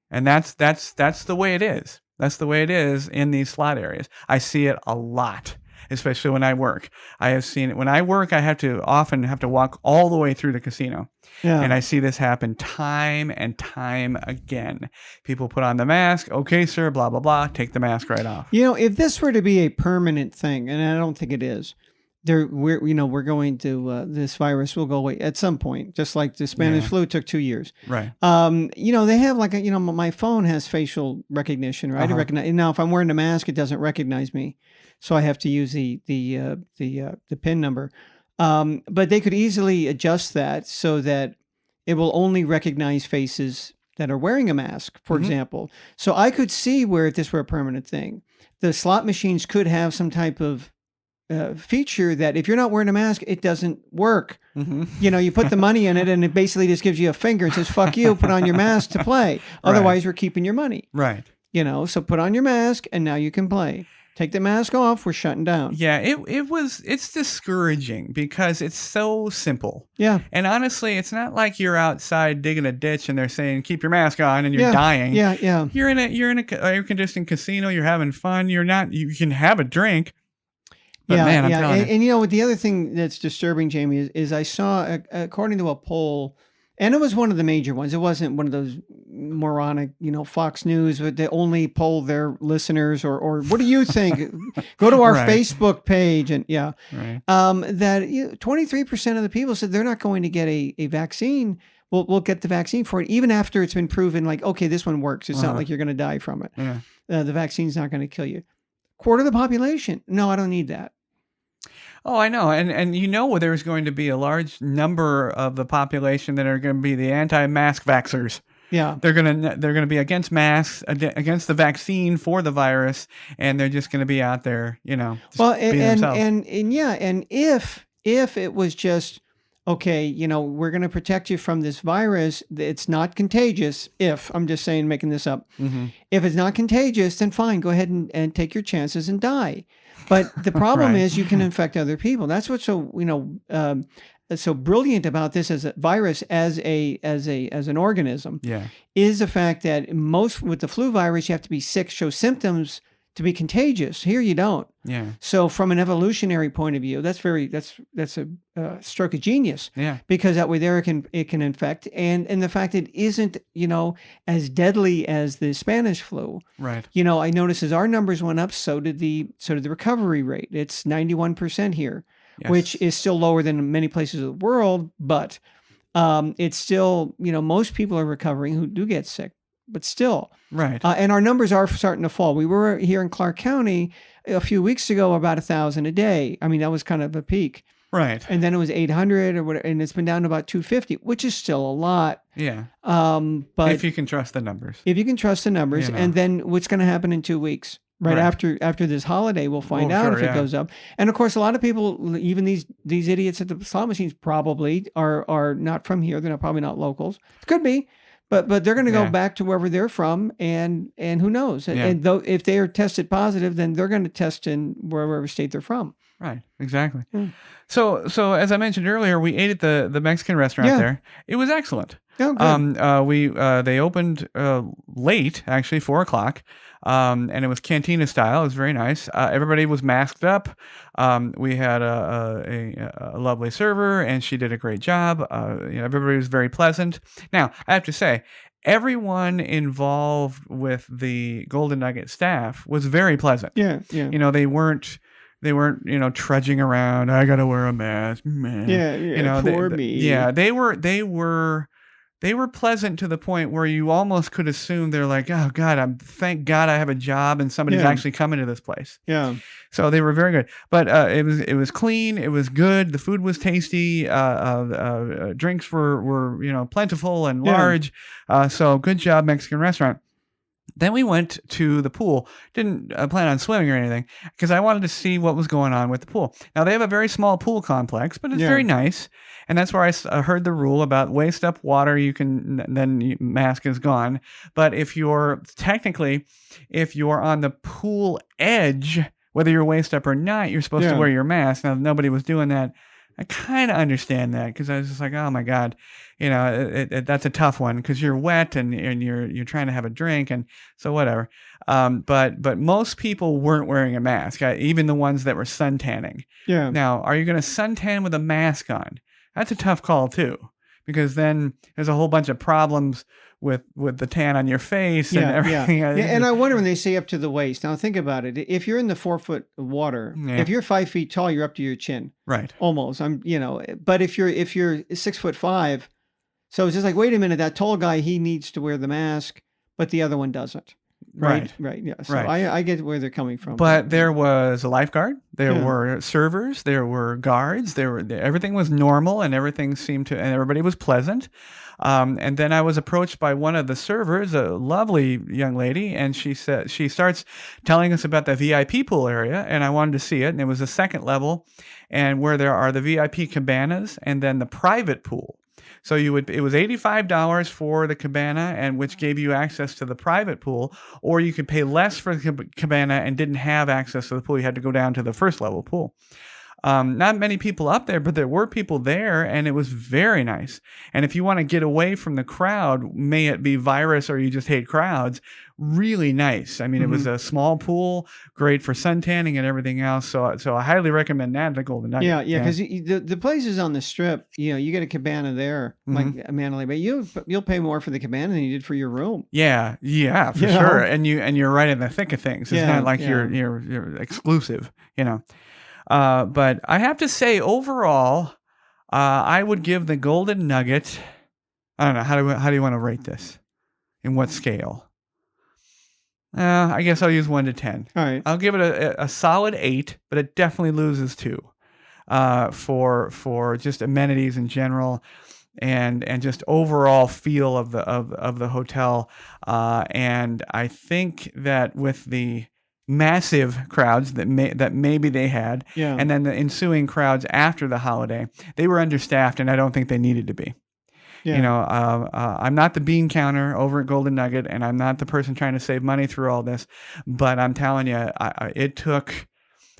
And that's the way it is. That's the way it is in these slot areas. I see it a lot, especially when I work. I have seen it when I work. I often have to walk all the way through the casino, and I see this happen time and time again. People put on the mask. Okay, sir. Blah blah blah. Take the mask right off. If this were to be a permanent thing, and I don't think it is, we're going to this virus will go away at some point, just like the Spanish flu took 2 years. Right. They have my phone has facial recognition, right? Now, if I'm wearing a mask, it doesn't recognize me, so I have to use the PIN number. But they could easily adjust that so that it will only recognize faces that are wearing a mask, for example. So I could see where, if this were a permanent thing, the slot machines could have some type of feature that if you're not wearing a mask, it doesn't work. You put the money in it, and it basically just gives you a finger and says, "Fuck you, put on your mask to play." Otherwise, we're keeping your money. Right. So put on your mask, and now you can play. Take the mask off, we're shutting down. Yeah, it's discouraging because it's so simple. Yeah. And honestly, it's not like you're outside digging a ditch and they're saying, keep your mask on, and you're dying. Yeah. You're in a air-conditioned casino, you're having fun, you can have a drink. But man, I'm telling you. And the other thing that's disturbing, Jamie, is I saw, according to a poll, And it was one of the major ones. It wasn't one of those moronic, Fox News, but they only poll their listeners or what do you think? Go to our Facebook page and Right. That 23% of the people said they're not going to get a vaccine. We'll get the vaccine for it, even after it's been proven like, okay, this one works. It's not like you're going to die from it. Yeah. The vaccine's not going to kill you. Quarter of the population. No, I don't need that. Oh, I know. And there's going to be a large number of the population that are going to be the anti-mask vaxxers. Yeah. They're going to be against masks, against the vaccine for the virus, and they're just going to be out there, well, and if it was just okay, we're going to protect you from this virus, it's not contagious. If I'm just saying, making this up, if it's not contagious, then fine, go ahead and take your chances and die. But the problem is you can infect other people. That's what's so so brilliant about this as a virus, as an organism. Yeah, is the fact that most with the flu virus you have to be sick, show symptoms to be contagious. Here you don't. Yeah. So from an evolutionary point of view, that's a stroke of genius. Yeah. Because that way it can infect, and the fact it isn't as deadly as the Spanish flu. Right. I noticed as our numbers went up, so did the recovery rate. It's 91% here, which is still lower than many places of the world, but it's still most people are recovering who do get sick. But still, right. And our numbers are starting to fall. We were here in Clark County a few weeks ago, about 1,000 a day. I mean, that was kind of a peak, right? And then it was 800 or whatever, and it's been down to about 250, which is still a lot. Yeah. But if you can trust the numbers, and then what's going to happen in 2 weeks? Right. After this holiday, we'll find out if it goes up. And of course, a lot of people, even these idiots at the slot machines, probably are not from here. They're probably not locals. It could be. But they're going to go back to wherever they're from, and who knows? Yeah. And though if they are tested positive, then they're going to test in wherever state they're from. Right. Exactly. Yeah. So as I mentioned earlier, we ate at the Mexican restaurant there. It was excellent. Oh, good. They opened late, actually 4:00. And it was cantina style. It was very nice. Everybody was masked up. We had a lovely server, and she did a great job. Everybody was very pleasant. Now, I have to say, everyone involved with the Golden Nugget staff was very pleasant. Yeah. They weren't trudging around. I gotta wear a mask. Yeah. Poor me. Yeah, they were pleasant to the point where you almost could assume they're like, oh God, thank God I have a job and somebody's actually coming to this place. Yeah. So they were very good, but it was clean. It was good. The food was tasty. Drinks were plentiful and large. So good job, Mexican restaurant. Then we went to the pool. Didn't plan on swimming or anything because I wanted to see what was going on with the pool. Now, they have a very small pool complex, but it's very nice. And that's where I heard the rule about waist up water, then mask is gone. But if you're on the pool edge, whether you're waist up or not, you're supposed to wear your mask. Now, nobody was doing that. I kind of understand that because I was just like, oh my God, that's a tough one because you're wet and you're trying to have a drink and so whatever. But most people weren't wearing a mask, even the ones that were suntanning. Yeah. Now, are you going to suntan with a mask on? That's a tough call too, because then there's a whole bunch of problems with the tan on your face and everything. Yeah. And I wonder when they say up to the waist. Now think about it. If you're in the 4 foot of water, if you're 5 feet tall, you're up to your chin. Right. Almost. But if you're 6'5", so it's just like, wait a minute, that tall guy, he needs to wear the mask, but the other one doesn't. Right. Yeah. So I get where they're coming from. But there was a lifeguard. There were servers. There were guards. Everything was normal, and and everybody was pleasant. And then I was approached by one of the servers, a lovely young lady, and she starts telling us about the VIP pool area, and I wanted to see it. And it was a second level, and where there are the VIP cabanas and then the private pool. So it was $85 for the cabana, and which gave you access to the private pool, or you could pay less for the cabana and didn't have access to the pool. You had to go down to the first level pool. Not many people up there, but there were people there, and it was very nice. And if you want to get away from the crowd, may it be virus or you just hate crowds, really nice. I mean, it was a small pool, great for suntanning and everything else. So I highly recommend that, the Golden Nugget. Yeah, because the places on the Strip, you get a cabana there, like Mandalay Bay. You'll pay more for the cabana than you did for your room. Yeah, for sure. And you're right in the thick of things. It's not like you're exclusive, But I have to say, overall, I would give the Golden Nugget. I don't know, how do you want to rate this? In what scale? I guess I'll use 1 to 10. All right. I'll give it a solid 8, but it definitely loses 2 for just amenities in general and just overall feel of the hotel. And I think that with the massive crowds that maybe they had, and then the ensuing crowds after the holiday, they were understaffed, and I don't think they needed to be. Yeah. I'm not the bean counter over at Golden Nugget, and I'm not the person trying to save money through all this, but I'm telling you, it took,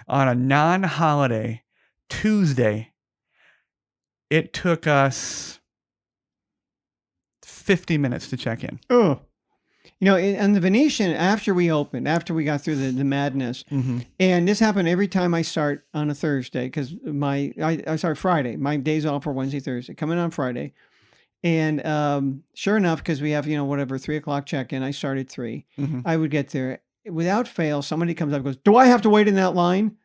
on a non-holiday Tuesday, it took us 50 minutes to check in. Oh. And the Venetian, after we got through the madness, and this happened every time I start on a Thursday, because I start Friday. My days off are Wednesday, Thursday. Come in on Friday. And sure enough, because we have, 3 o'clock check-in, I start at 3. I would get there. Without fail, somebody comes up and goes, "Do I have to wait in that line?"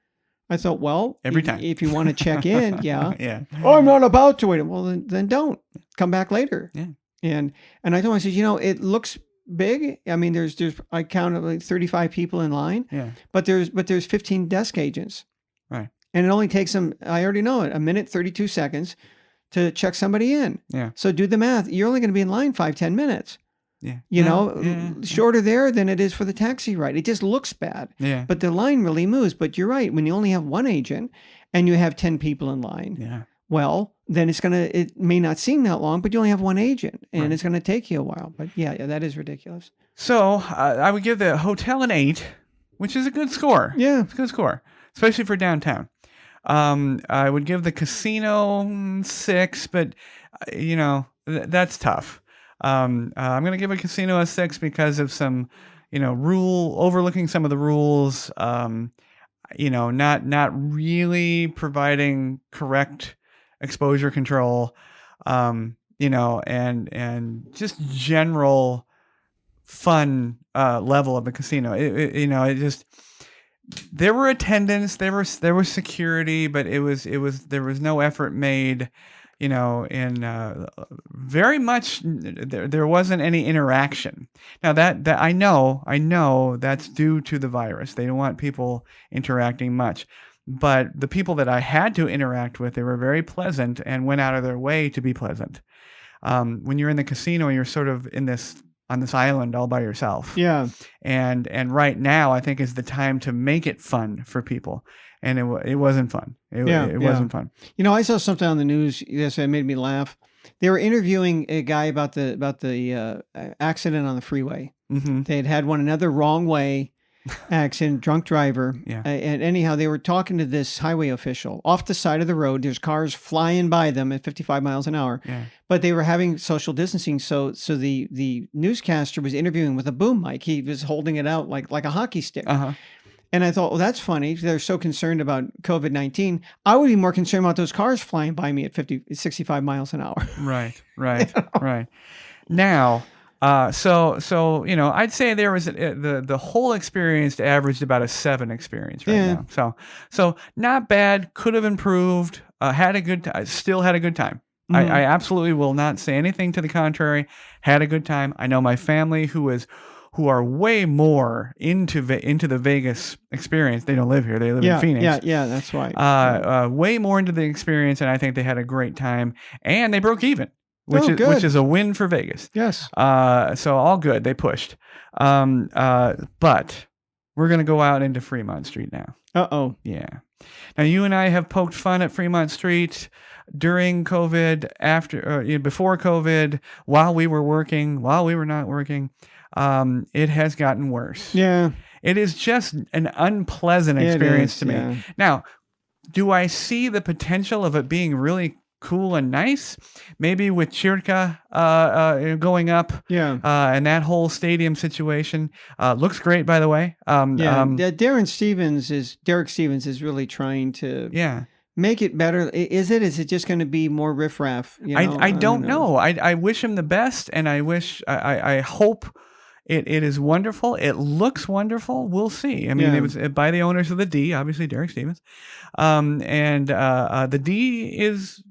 I thought, well, every time. If you want to check in, yeah. Yeah. "Oh, I'm not about to wait." Well, then don't. Come back later. Yeah. And I told him, I said, it looks big. I mean, there's I counted like 35 people in line. Yeah. But there's 15 desk agents. Right. And it only takes them, I already know it, 1 minute, 32 seconds to check somebody in. Yeah. So do the math. You're only going to be in line 5-10 minutes. Yeah. Shorter there than it is for the taxi ride. It just looks bad. Yeah. But the line really moves. But you're right. When you only have one agent and you have 10 people in line, well, then it may not seem that long, but you only have one agent, and it's going to take you a while. But yeah, that is ridiculous. So I would give the hotel an 8, which is a good score. Yeah. It's a good score, especially for downtown. I would give the casino 6, but that's tough. I'm going to give a casino a 6 because of some, overlooking some of the rules, not really providing correct exposure control, and just general fun level of the casino. It just, there were attendants, there was security, but there was no effort made, in very much, there wasn't any interaction. Now that I know that's due to the virus. They don't want people interacting much. But the people that I had to interact with, they were very pleasant and went out of their way to be pleasant. When you're in the casino, you're sort of on this island all by yourself. Yeah. And right now, I think is the time to make it fun for people. And it wasn't fun. It wasn't fun. I saw something on the news yesterday that made me laugh. They were interviewing a guy about the accident on the freeway. Mm-hmm. They had one another wrong way accident, drunk driver. Yeah. And anyhow, they were talking to this highway official off the side of the road. There's cars flying by them at 55 miles an hour. Yeah. But they were having social distancing. So the newscaster was interviewing with a boom mic. He was holding it out like a hockey stick. Uh-huh. And I thought, well, that's funny. They're so concerned about COVID-19. I would be more concerned about those cars flying by me at 65 miles an hour. Right. Right. Now, I'd say there was the whole experience averaged about a 7 experience right now. So not bad. Could have improved. Still had a good time. Mm-hmm. I absolutely will not say anything to the contrary. Had a good time. I know my family who are way more into the Vegas experience. They don't live here. They live in Phoenix. Yeah, that's right. Way more into the experience, and I think they had a great time. And they broke even, which is a win for Vegas. Yes. So all good. They pushed. But we're going to go out into Fremont Street now. Uh-oh. Yeah. Now, you and I have poked fun at Fremont Street during COVID, before COVID, while we were working, while we were not working. It has gotten worse. Yeah. It is just an unpleasant experience to me. Yeah. Now, Do I see the potential of it being really cool and nice? Maybe with Chirka going up, and that whole stadium situation looks great, by the way. Derek Stevens is really trying to make it better. Is it just going to be more riffraff? I don't know. I wish him the best, and I hope it is wonderful. It looks wonderful. We'll see. I mean, it was by the owners of the D, obviously Derek Stevens, and the D is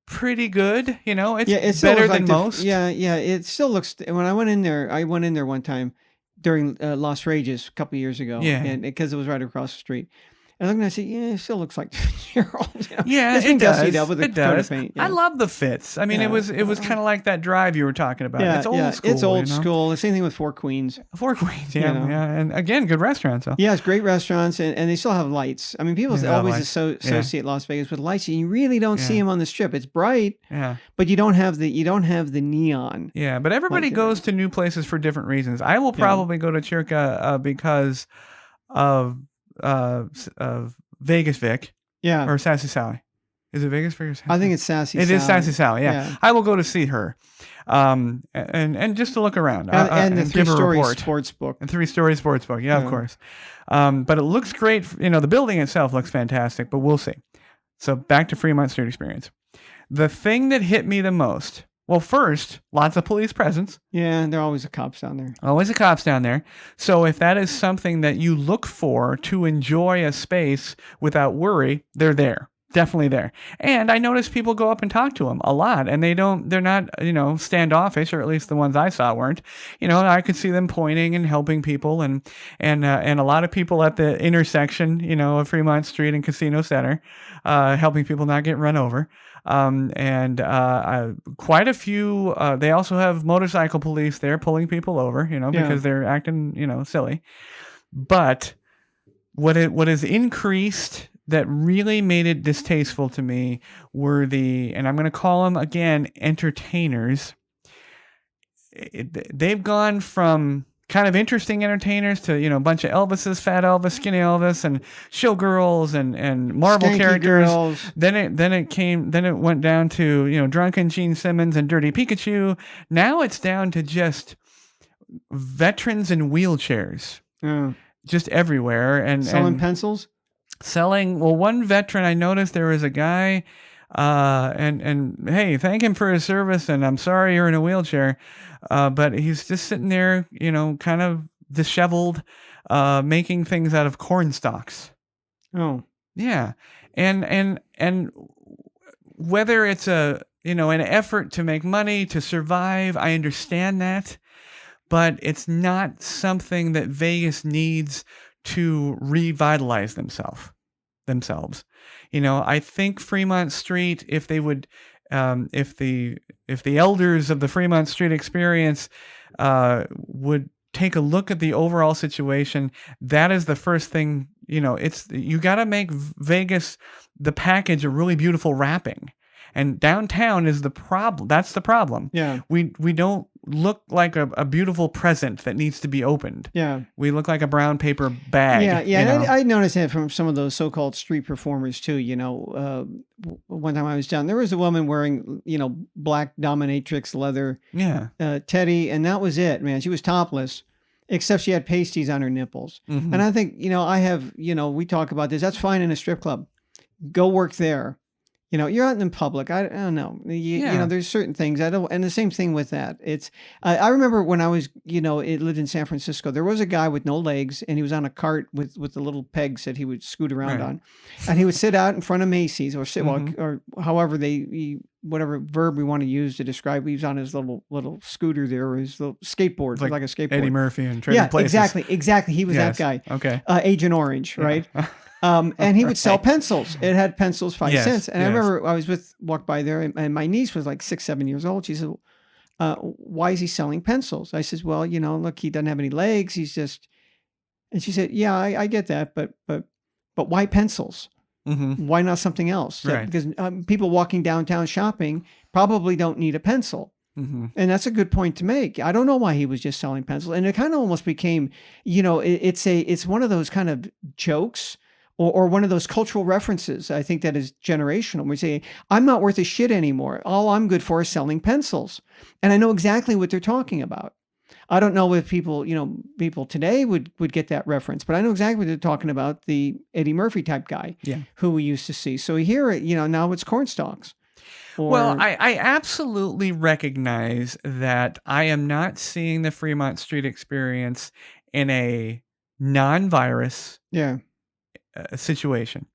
pretty good. It's better than most. It still looks. When I went in there one time during Las Rages a couple of years ago, and because it was right across the street. And I'm going to say, it still looks like Gerald. Yeah, it does. It does. Paint, I love the fits. I mean, it was kind of like that drive you were talking about. It's old school. It's old school. The same thing with Four Queens. Four Queens, yeah. And again, good restaurants. Yeah, it's great restaurants, and they still have lights. I mean, people always associate Las Vegas with lights, and you really don't see them on the Strip. It's bright, but you don't have the neon. Yeah, but everybody goes to new places for different reasons. I will probably go to Chirka because of Vegas Vic, or Sassy Sally. Is it Vegas Vic or Sassy? I think it's Sassy. It is Sassy Sally. Yeah, I will go to see her, and just to look around and the three-story sports book. And three-story sports book. Yeah, of course. But it looks great. The building itself looks fantastic. But we'll see. So back to Fremont Street Experience. The thing that hit me the most. Well, first, lots of police presence. Yeah, there are always the cops down there. Always the cops down there. So if that is something that you look for to enjoy a space without worry, they're there. Definitely there. And I noticed people go up and talk to them a lot, and they're not, standoffish, or at least the ones I saw weren't. I could see them pointing and helping people, and a lot of people at the intersection, of Fremont Street and Casino Center, helping people not get run over. And quite a few, they also have motorcycle police there pulling people over, because they're acting, silly. But what is increased that really made it distasteful to me were and I'm going to call them again, entertainers. They've gone from kind of interesting entertainers to, a bunch of Elvises, Fat Elvis, Skinny Elvis, and showgirls and Marvel Skanky characters. Girls. Then it went down to, drunken Gene Simmons and Dirty Pikachu. Now it's down to just veterans in wheelchairs. Just everywhere. And selling pencils? Well, one veteran, I noticed there was a guy, and hey, thank him for his service, and I'm sorry you're in a wheelchair. But he's just sitting there, kind of disheveled, making things out of corn stalks. Oh, yeah. And whether it's an effort to make money, to survive, I understand that, but it's not something that Vegas needs to revitalize themselves. I think Fremont Street, if they would, if the elders of the Fremont Street Experience would take a look at the overall situation, that is the first thing. You got to make Vegas the package a really beautiful wrapping. And downtown is the problem. That's the problem. Yeah. We don't look like a beautiful present that needs to be opened. Yeah. We look like a brown paper bag. Yeah. And I noticed that from some of those so-called street performers too. One time I was down, there was a woman wearing, black dominatrix leather teddy, and that was it, man. She was topless, except she had pasties on her nipples. Mm-hmm. And I think, I have, we talk about this. That's fine in a strip club. Go work there. You're out in public. I don't know. There's certain things and the same thing with that. It's, I remember when I was, it lived in San Francisco, there was a guy with no legs, and he was on a cart with the little pegs that he would scoot around on, and he would sit out in front of Macy's or sit, or however whatever verb we want to use to describe. He was on his little scooter there, or his little skateboard, like a skateboard. Eddie Murphy and Trading Places. Exactly. He was that guy. Okay. Agent Orange, right? And he would sell pencils. It had pencils, 5 cents. And I remember I walked by there, and my niece was like 6, 7 years old. She said, why is he selling pencils? I said, well, look, he doesn't have any legs. He's just, and she said, yeah, I get that. But why pencils? Mm-hmm. Why not something else? Right. Because people walking downtown shopping probably don't need a pencil. Mm-hmm. And that's a good point to make. I don't know why he was just selling pencils. And it kind of almost became, it's one of those kind of jokes, or one of those cultural references. I think that is generational. We say, I'm not worth a shit anymore. All I'm good for is selling pencils. And I know exactly what they're talking about. I don't know if people, people today would get that reference, but I know exactly what they're talking about, the Eddie Murphy type guy who we used to see. So here, now it's corn stalks. Well, I absolutely recognize that I am not seeing the Fremont Street experience in a non-virus situation.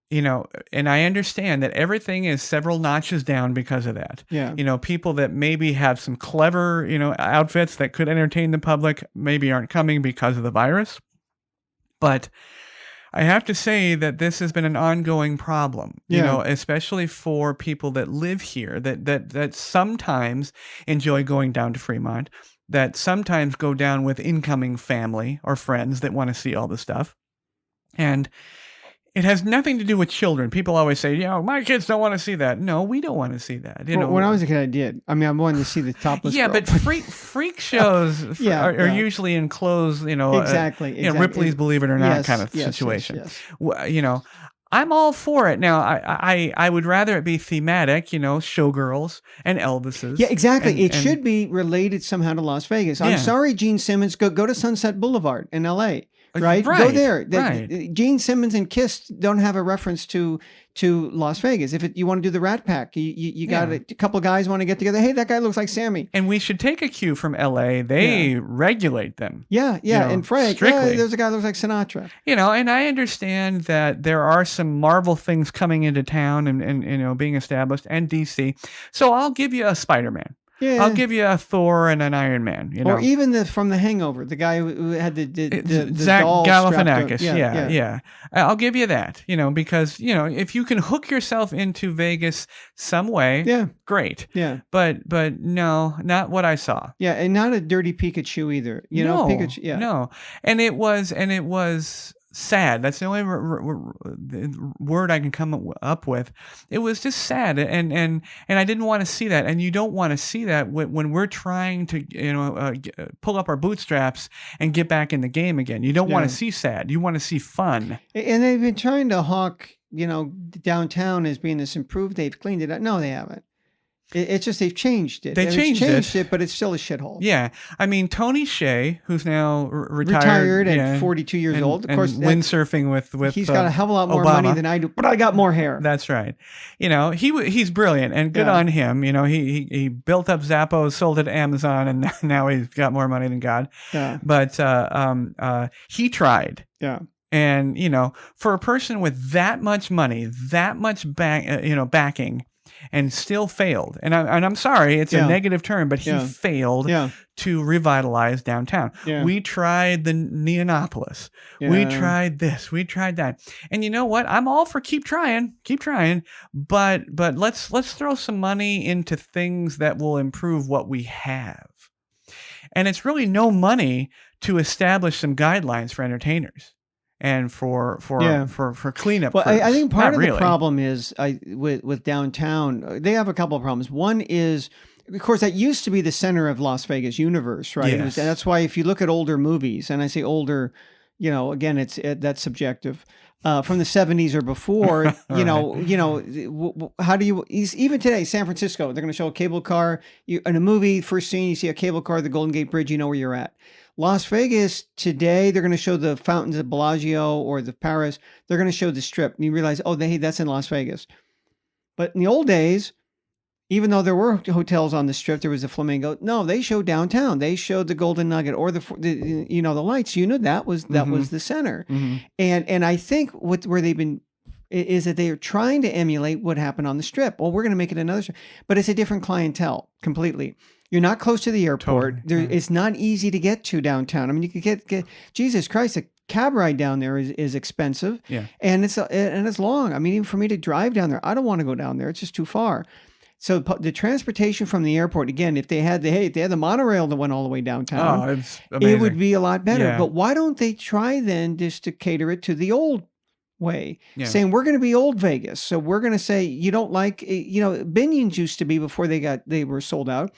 And I understand that everything is several notches down because of that. Yeah. People that maybe have some clever, outfits that could entertain the public maybe aren't coming because of the virus. But I have to say that this has been an ongoing problem, especially for people that live here, that sometimes enjoy going down to Fremont, that sometimes go down with incoming family or friends that want to see all the stuff. And it has nothing to do with children. People always say, my kids don't want to see that. No, we don't want to see that. When I was a kid, I did. I mean, I wanted to see the topless girl. But freak shows are usually enclosed, exactly. Ripley's Believe It or Not kind of situation. Yes. I'm all for it. Now, I would rather it be thematic, showgirls and Elvises. Yeah, exactly. It should be related somehow to Las Vegas. I'm sorry, Gene Simmons. Go to Sunset Boulevard in L.A., Right? Go there. Gene Simmons and Kiss don't have a reference to Las Vegas. If you want to do the Rat Pack, you got a couple of guys want to get together. Hey, that guy looks like Sammy. And we should take a cue from LA. They regulate them. Yeah. And Frank, there's a guy who looks like Sinatra. And I understand that there are some Marvel things coming into town and being established, and DC. So I'll give you a Spider-Man. Yeah. I'll give you a Thor and an Iron Man, Or even from The Hangover, the guy who had the Zach doll Galifianakis. Yeah. I'll give you that, because, if you can hook yourself into Vegas some way, great. Yeah. But no, not what I saw. Yeah, and not a dirty Pikachu either. Pikachu. Yeah. No. And it was sad. That's the only word I can come up with. It was just sad, and I didn't want to see that. And you don't want to see that when we're trying to pull up our bootstraps and get back in the game again. You don't want to see sad. You want to see fun. And they've been trying to hawk downtown as being this improved. They've cleaned it up. No, they haven't. It's just they've changed it. They changed it, but it's still a shithole. Yeah, I mean Tony Hsieh, who's now retired at 42 years old. Of course, windsurfing with he's got a hell of a lot more Obama. money than I do, but I got more hair. That's right. He's brilliant and good on him. He built up Zappos, sold it to Amazon, and now he's got more money than God. Yeah. But he tried. Yeah. And for a person with that much money, that much backing. And still failed. And I'm sorry, it's a negative term, but he failed to revitalize downtown. Yeah. We tried the Neonopolis. Yeah. We tried this. We tried that. And you know what? I'm all for keep trying. But let's throw some money into things that will improve what we have. And it's really no money to establish some guidelines for entertainers. And for cleanup. Well, I think part of the problem is with downtown, they have a couple of problems. One is, of course, that used to be the center of Las Vegas universe, right? Yes. And that's why if you look at older movies, and I say older, again, that's subjective. From the 70s or before, how do you, even today, San Francisco, they're going to show a cable car. In a movie, first scene, you see a cable car, the Golden Gate Bridge, you know where you're at. Las Vegas, today, they're going to show the fountains of Bellagio or the Paris. They're going to show the Strip. And you realize, that's in Las Vegas. But in the old days, even though there were hotels on the Strip, there was a Flamingo. No, they showed downtown. They showed the Golden Nugget or the lights. That was the center. Mm-hmm. And I think where they've been is that they are trying to emulate what happened on the Strip. Well, we're going to make it another Strip. But it's a different clientele completely. You're not close to the airport. Totally. It's not easy to get to downtown. I mean, you could get Jesus Christ, a cab ride down there is expensive. Yeah. And it's long. I mean, even for me to drive down there, I don't want to go down there. It's just too far. So the transportation from the airport, again, if they had the monorail that went all the way downtown, it's amazing. It would be a lot better. Yeah. But why don't they try then just to cater it to the old way, saying we're going to be old Vegas. So we're going to say, you don't like, Binion's used to be before they were sold out,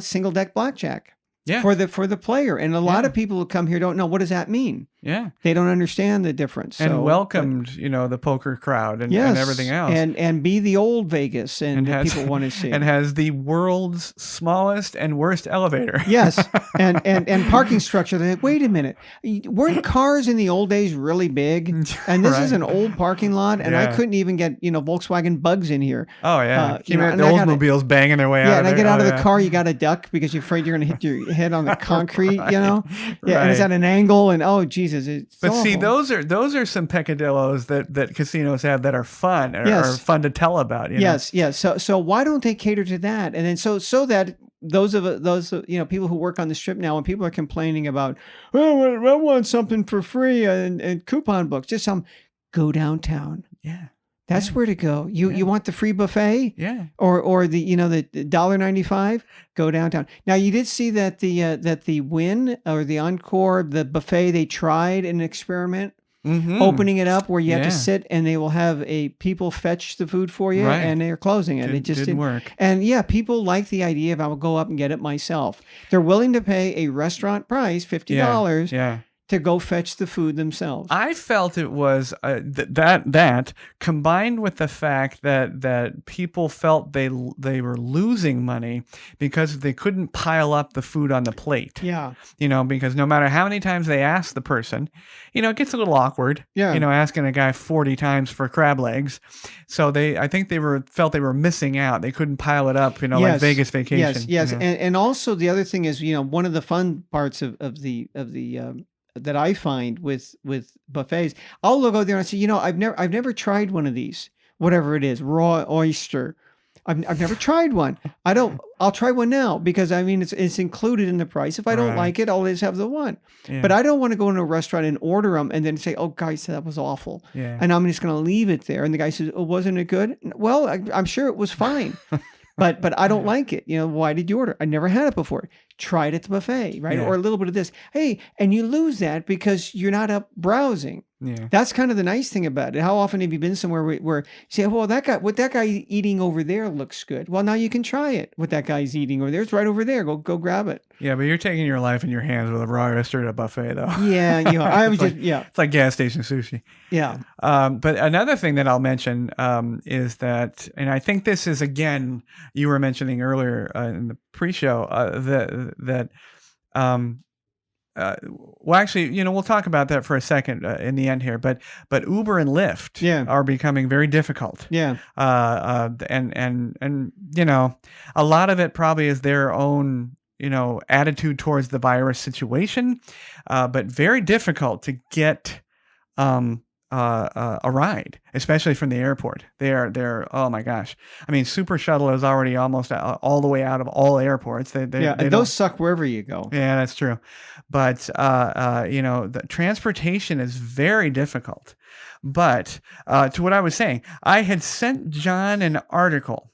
single deck blackjack for the player. And a lot of people who come here don't know, what does that mean? Yeah. They don't understand the difference. And welcomed, the poker crowd and everything else. And be the old Vegas and people want to see. And has the world's smallest and worst elevator. Yes. And parking structure. They're like, wait a minute. Weren't cars in the old days really big? And this is an old parking lot, and I couldn't even get, Volkswagen Bugs in here. Oh, yeah. The Oldsmobiles banging their way out. Yeah, and I get out of the car, you got to duck because you're afraid you're going to hit your head on the concrete, Yeah, and it's at an angle, and oh, Jesus. It's awful. See, those are some peccadillos that casinos have that are fun, or fun to tell about. Yes. So why don't they cater to that? And then so that those people who work on the strip now, when people are complaining about, oh, I want something for free and coupon books, just go downtown. Yeah. That's where to go. You want the free buffet? Yeah. Or the $1.95? Go downtown. Now you did see that the Wynn or the Encore, the buffet, they tried an experiment, opening it up where you have to sit and they will have people fetch the food for you, and they're closing it. It just didn't work. And people like the idea of I will go up and get it myself. They're willing to pay a restaurant price, $50. Yeah. To go fetch the food themselves. I felt it was that combined with the fact that people felt they were losing money because they couldn't pile up the food on the plate. Yeah. Because no matter how many times they ask the person, it gets a little awkward. Yeah. Asking a guy 40 times for crab legs. So I think they felt they were missing out. They couldn't pile it up, like Vegas Vacation. Yes. And also the other thing is, one of the fun parts of the that I find with buffets, I'll go there and I say, I've never tried one of these, whatever it is, raw oyster. I've never tried one. I'll try one now because it's included in the price. If I don't like it, I'll always have the one. Yeah. But I don't want to go into a restaurant and order them and then say, oh, guys, that was awful. Yeah. And I'm just going to leave it there. And the guy says, oh, wasn't it good? Well, I'm sure it was fine. But I don't like it. Why did you order? I never had it before. Try it at the buffet, right? Yeah. Or a little bit of this. Hey, and you lose that because you're not up browsing. Yeah. That's kind of the nice thing about it. How often have you been somewhere where you say, well, what that guy eating over there looks good. Well, now you can try it. What that guy's eating over there, it's right over there. Go grab it. Yeah, but you're taking your life in your hands with a raw oyster at a buffet, though. Yeah, I was it's like gas station sushi. Yeah. But another thing that I'll mention is that, and I think this is, again, you were mentioning earlier in the pre-show well, actually, we'll talk about that for a second in the end here. But Uber and Lyft are becoming very difficult. Yeah. And a lot of it probably is their own attitude towards the virus situation, but very difficult to get a ride, especially from the airport. They're oh my gosh. Super Shuttle is already almost all the way out of all airports. They those suck wherever you go. Yeah, that's true. But the transportation is very difficult. But to what I was saying, I had sent John an article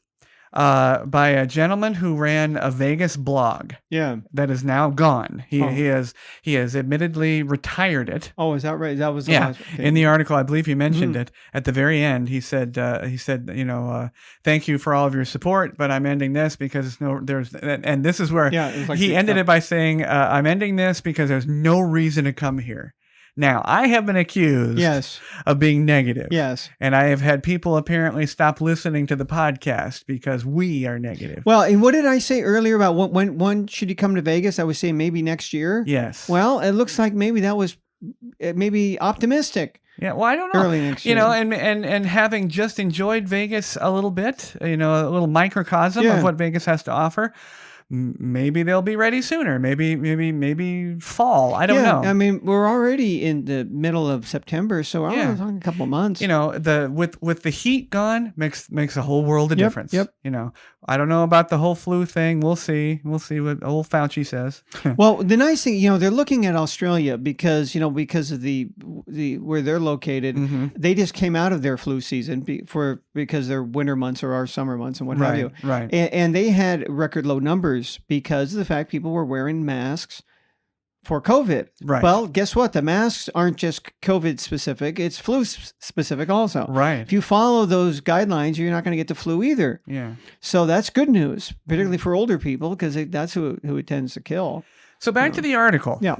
by a gentleman who ran a Vegas blog. Yeah. That is now gone. He has admittedly retired it. Oh, is that right? That was last, okay. In the article, I believe he mentioned it at the very end. He said, thank you for all of your support, but I'm ending this because and this is where he ended it by saying, I'm ending this because there's no reason to come here. Now, I have been accused of being negative. Yes. And I have had people apparently stop listening to the podcast because we are negative. Well, and what did I say earlier about when should you come to Vegas? I was saying maybe next year. Yes. Well, it looks like maybe that was maybe optimistic. Yeah, well, I don't know. Early next year. And having just enjoyed Vegas a little bit, a little microcosm of what Vegas has to offer. Maybe they'll be ready sooner. Maybe fall. I don't know. We're already in the middle of September, so we're talking a couple of months. With the heat gone makes a whole world of difference. Yep. I don't know about the whole flu thing. We'll see. We'll see what old Fauci says. Well, the nice thing, they're looking at Australia because of the where they're located. Mm-hmm. They just came out of their flu season because their winter months are our summer months and what have you. Right. And they had record low numbers because of the fact people were wearing masks for COVID. Right. Well, guess what? The masks aren't just COVID specific. It's flu specific also. Right. If you follow those guidelines, you're not going to get the flu either. Yeah. So that's good news, particularly for older people, because that's who it tends to kill. So back to the article. Yeah.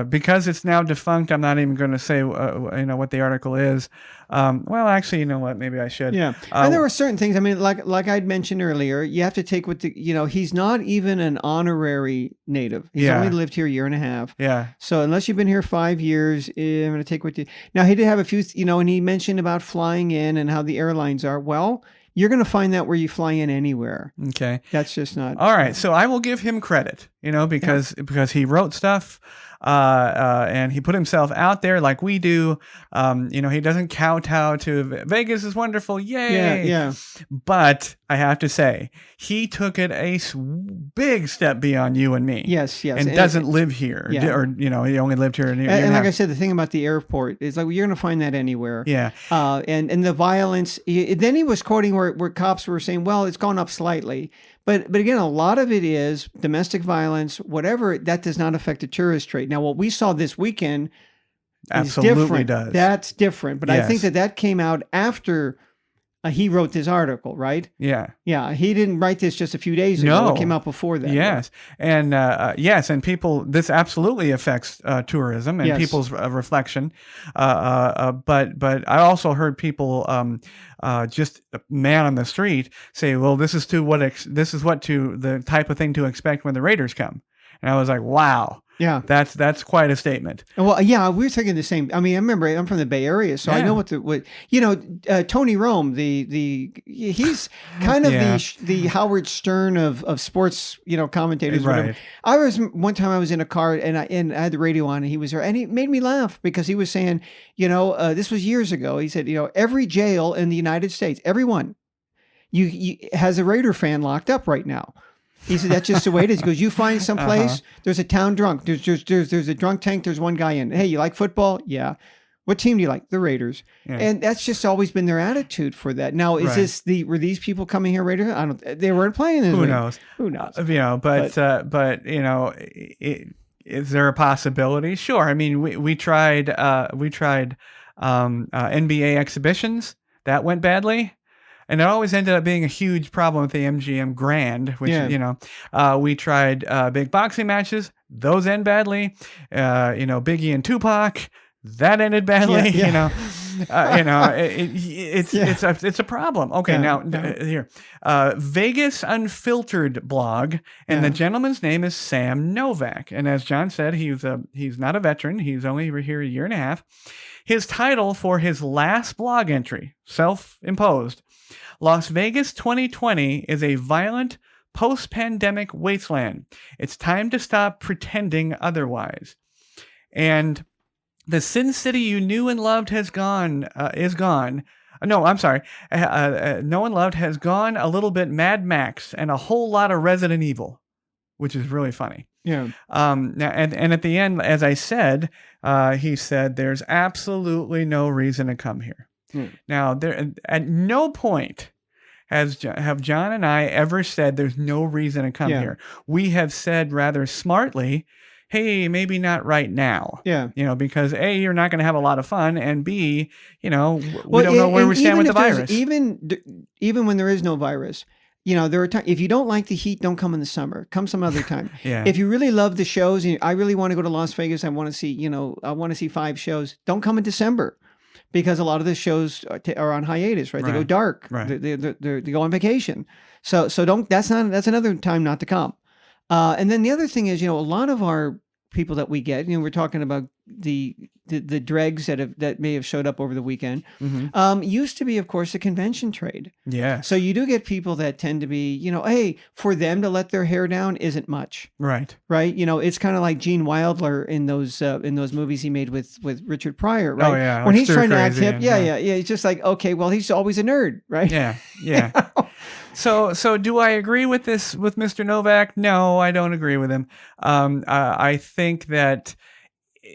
Because it's now defunct, I'm not even going to say what the article is. Well, actually, you know what? Maybe I should. Yeah. And there were certain things. I mean, like I'd mentioned earlier, you have to take what he's not even an honorary native. He's only lived here a year and a half. Yeah. So unless you've been here 5 years, I'm going to take what you. Now he did have a few, and he mentioned about flying in and how the airlines are. Well, you're going to find that where you fly in anywhere. Okay. That's just not. All right. So I will give him credit, because he wrote stuff, and he put himself out there like we do. He doesn't kowtow to Vegas is wonderful. Yay. Yeah. But I have to say, he took it a big step beyond you and me. Yes. And doesn't live here. Yeah. Or, he only lived here. And like I said, the thing about the airport is like, you're going to find that anywhere. Yeah. And the violence, then he was quoting where cops were saying, well, it's gone up slightly. But again, a lot of it is domestic violence, whatever, that does not affect the tourist trade. Now, what we saw this weekend absolutely is different. Does. That's different. But yes. I think that came out after he wrote this article, right? Yeah. Yeah. He didn't write this just a few days ago. No. It came out before that. Yes. And and people, this absolutely affects tourism and people's reflection. But I also heard people just man on the street say, well, this is the type of thing to expect when the Raiders come. And I was like, wow. Yeah, that's quite a statement. Well, yeah, we were thinking the same. I mean, I remember I'm from the Bay Area, so I know what Tony Rome, he's kind of the Howard Stern of sports, commentators. Right. One time I was in a car and I had the radio on and he was there and he made me laugh because he was saying, this was years ago. He said, every jail in the United States, everyone, you has a Raider fan locked up right now. He said, that's just the way it is. He goes, you find some place, there's a town drunk. There's a drunk tank. There's one guy in. Hey, you like football? Yeah. What team do you like? The Raiders. Yeah. And that's just always been their attitude for that. Now, is were these people coming here Raiders? They weren't playing this. Who knows? But is there a possibility? Sure. I mean, we tried NBA exhibitions. That went badly. And it always ended up being a huge problem with the MGM Grand, which, we tried big boxing matches. Those end badly. Biggie and Tupac, that ended badly. It's a problem. Okay, here. Vegas Unfiltered blog, and the gentleman's name is Sam Novak. And as John said, he's not a veteran. He's only here a year and a half. His title for his last blog entry, self-imposed, Las Vegas 2020 is a violent post-pandemic wasteland. It's time to stop pretending otherwise. And the Sin City you knew and loved is gone. No, I'm sorry. Know and loved has gone a little bit Mad Max and a whole lot of Resident Evil, which is really funny. Yeah. Now, and at the end, as I said, he said, there's absolutely no reason to come here. Now, there at no point have John and I ever said there's no reason to come here. We have said rather smartly, hey, maybe not right now. Yeah. Because A, you're not going to have a lot of fun, and B, we don't know where we stand with the virus. Even when there is no virus, there are times, if you don't like the heat, don't come in the summer. Come some other time. If you really love the shows, and I really want to go to Las Vegas, I want to see 5 shows. Don't come in December. Because a lot of the shows are on hiatus, right? They go dark. Right. They go on vacation. So don't. That's another time not to come. And then the other thing is, a lot of our people that we get, we're talking about the dregs that may have showed up over the weekend, used to be, of course, the convention trade. Yeah. So you do get people that tend to be, hey, for them to let their hair down isn't much. Right. Right. It's kind of like Gene Wilder in those movies he made with Richard Pryor. Right. Oh yeah. When he's trying to act hip. Yeah. It's just like, okay, well, he's always a nerd. Right. Yeah. Yeah. So do I agree with this with Mr. Novak? No, I don't agree with him.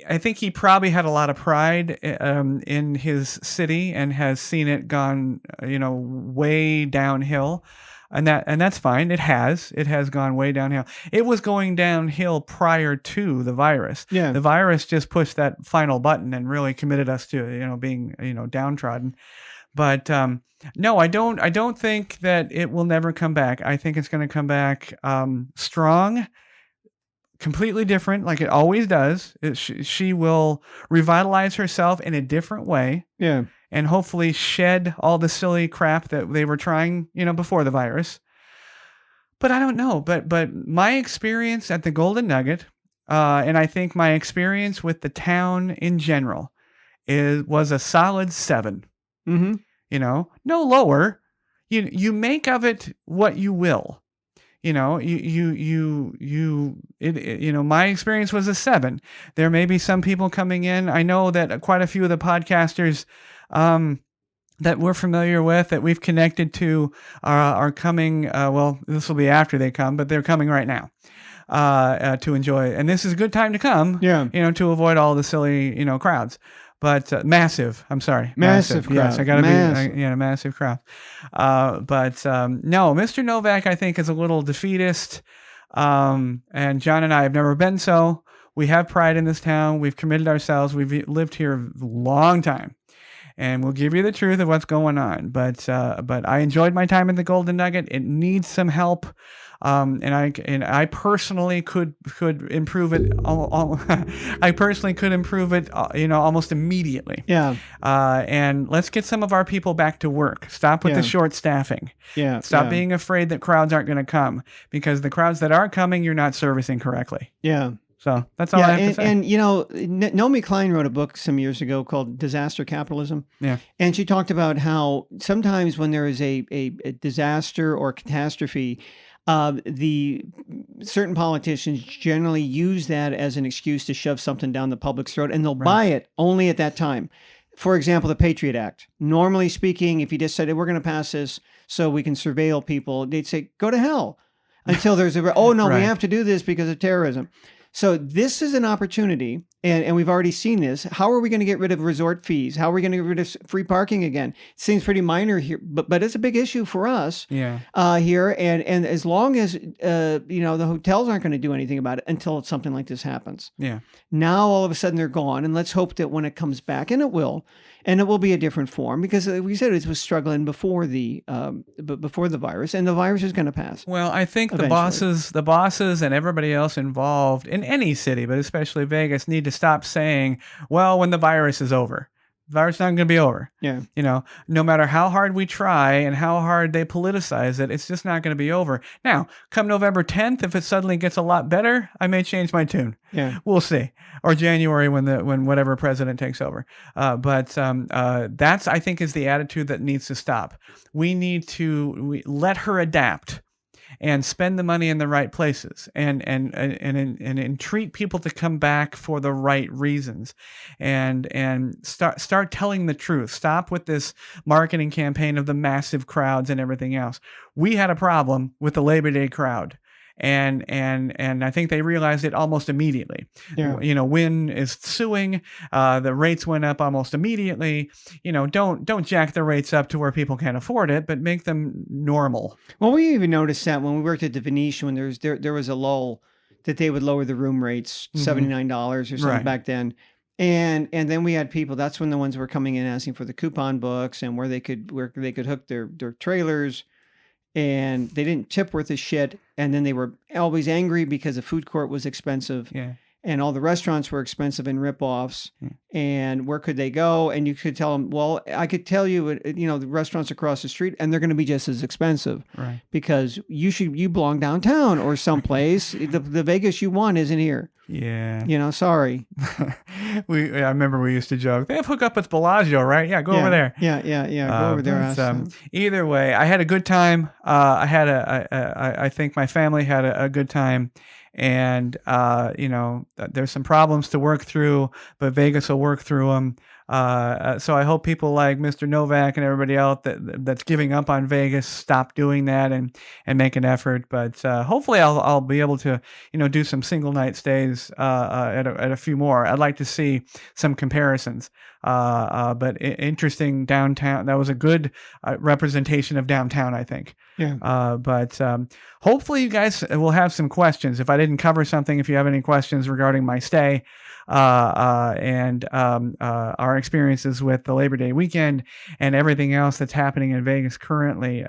I think he probably had a lot of pride in his city and has seen it gone, way downhill, and that's fine. It has gone way downhill. It was going downhill prior to the virus. Yeah. The virus just pushed that final button and really committed us to, being, downtrodden. But no, I don't think that it will never come back. I think it's going to come back strong. completely different, like it always does. She will revitalize herself in a different way. Yeah. And hopefully shed all the silly crap that they were trying, before the virus. But I don't know. But my experience at the Golden Nugget, and I think my experience with the town in general, was a solid 7. Mm-hmm. No lower. You make of it what you will. My experience was a 7. There may be some people coming in. I know that quite a few of the podcasters that we're familiar with, that we've connected to, are coming. Well, this will be after they come, but they're coming right now to enjoy. And this is a good time to come, to avoid all the silly, crowds. But massive. I'm sorry. Massive crowd. Yes, I got to be massive crowd. But no, Mr. Novak, I think, is a little defeatist. And John and I have never been so. We have pride in this town. We've committed ourselves. We've lived here a long time. And we'll give you the truth of what's going on. But I enjoyed my time in the Golden Nugget. It needs some help. And I personally could improve it. I personally could improve it, almost immediately. Yeah. And let's get some of our people back to work. Stop with the short staffing. Yeah. Stop being afraid that crowds aren't going to come, because the crowds that are coming, you're not servicing correctly. Yeah. So that's all I have to say. And Naomi Klein wrote a book some years ago called Disaster Capitalism. Yeah. And she talked about how sometimes when there is a disaster or catastrophe, the certain politicians generally use that as an excuse to shove something down the public's throat, and they'll buy it only at that time. For example, the Patriot Act. Normally speaking, if you just said, we're going to pass this so we can surveil people, they'd say, go to hell. Until there's we have to do this because of terrorism. So this is an opportunity, and we've already seen this. How are we going to get rid of resort fees? How are we going to get rid of free parking again? It seems pretty minor here, but it's a big issue for us here. And as long as, the hotels aren't going to do anything about it until something like this happens. Yeah. Now, all of a sudden, they're gone. And let's hope that when it comes back, and it will be a different form, because we said it was struggling before the virus, and the virus is going to pass. Well, I think the bosses and everybody else involved in any city, but especially Vegas, need to stop saying, well, when the virus is over. The virus is not going to be over. Yeah. No matter how hard we try and how hard they politicize it, it's just not going to be over. Now, come November 10th, if it suddenly gets a lot better, I may change my tune. Yeah. We'll see. Or January when whatever president takes over. But that's, I think, is the attitude that needs to stop. We need to let her adapt and spend the money in the right places, and entreat people to come back for the right reasons, and start telling the truth. Stop with this marketing campaign of the massive crowds and everything else. We had a problem with the Labor Day crowd. And I think they realized it almost immediately. Yeah. Wynn is suing. The rates went up almost immediately. Don't jack the rates up to where people can't afford it, but make them normal. Well, we even noticed that when we worked at the Venetian, when there was a lull, that they would lower the room rates $79 or something back then. And then we had people. That's when the ones were coming in asking for the coupon books and where they could hook their trailers. And they didn't tip worth a shit. And then they were always angry because the food court was expensive. Yeah. And all the restaurants were expensive and ripoffs. Yeah. And where could they go? And you could tell them, well, I could tell you, the restaurants across the street, and they're going to be just as expensive. Right. Because you belong downtown or someplace. the Vegas you want isn't here. Yeah. Sorry. I remember we used to joke, they have hookup with Bellagio, right? Yeah, go over there. Yeah. Go over there. Either way, I had a good time. I think my family had a good time. And, there's some problems to work through, but Vegas will work through them. So I hope people like Mr. Novak and everybody else that's giving up on Vegas stop doing that and make an effort. But hopefully I'll be able to do some single night stays at a few more. I'd like to see some comparisons. but interesting downtown. That was a good representation of downtown, I think. Yeah. But hopefully you guys will have some questions. If I didn't cover something, if you have any questions regarding my stay and our experiences with the Labor Day weekend and everything else that's happening in Vegas currently,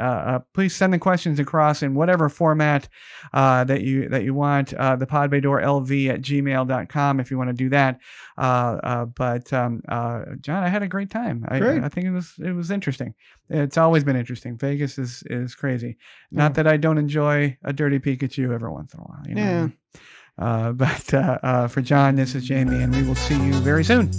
please send the questions across in whatever format that you want. The podbaydorlv@gmail.com if you want to do that. But John, I had a great time. I think it was interesting. It's always been interesting. Vegas is crazy. Not that I don't enjoy a dirty Pikachu every once in a while. You know? Yeah. But for John, this is Jamey, and we will see you very soon.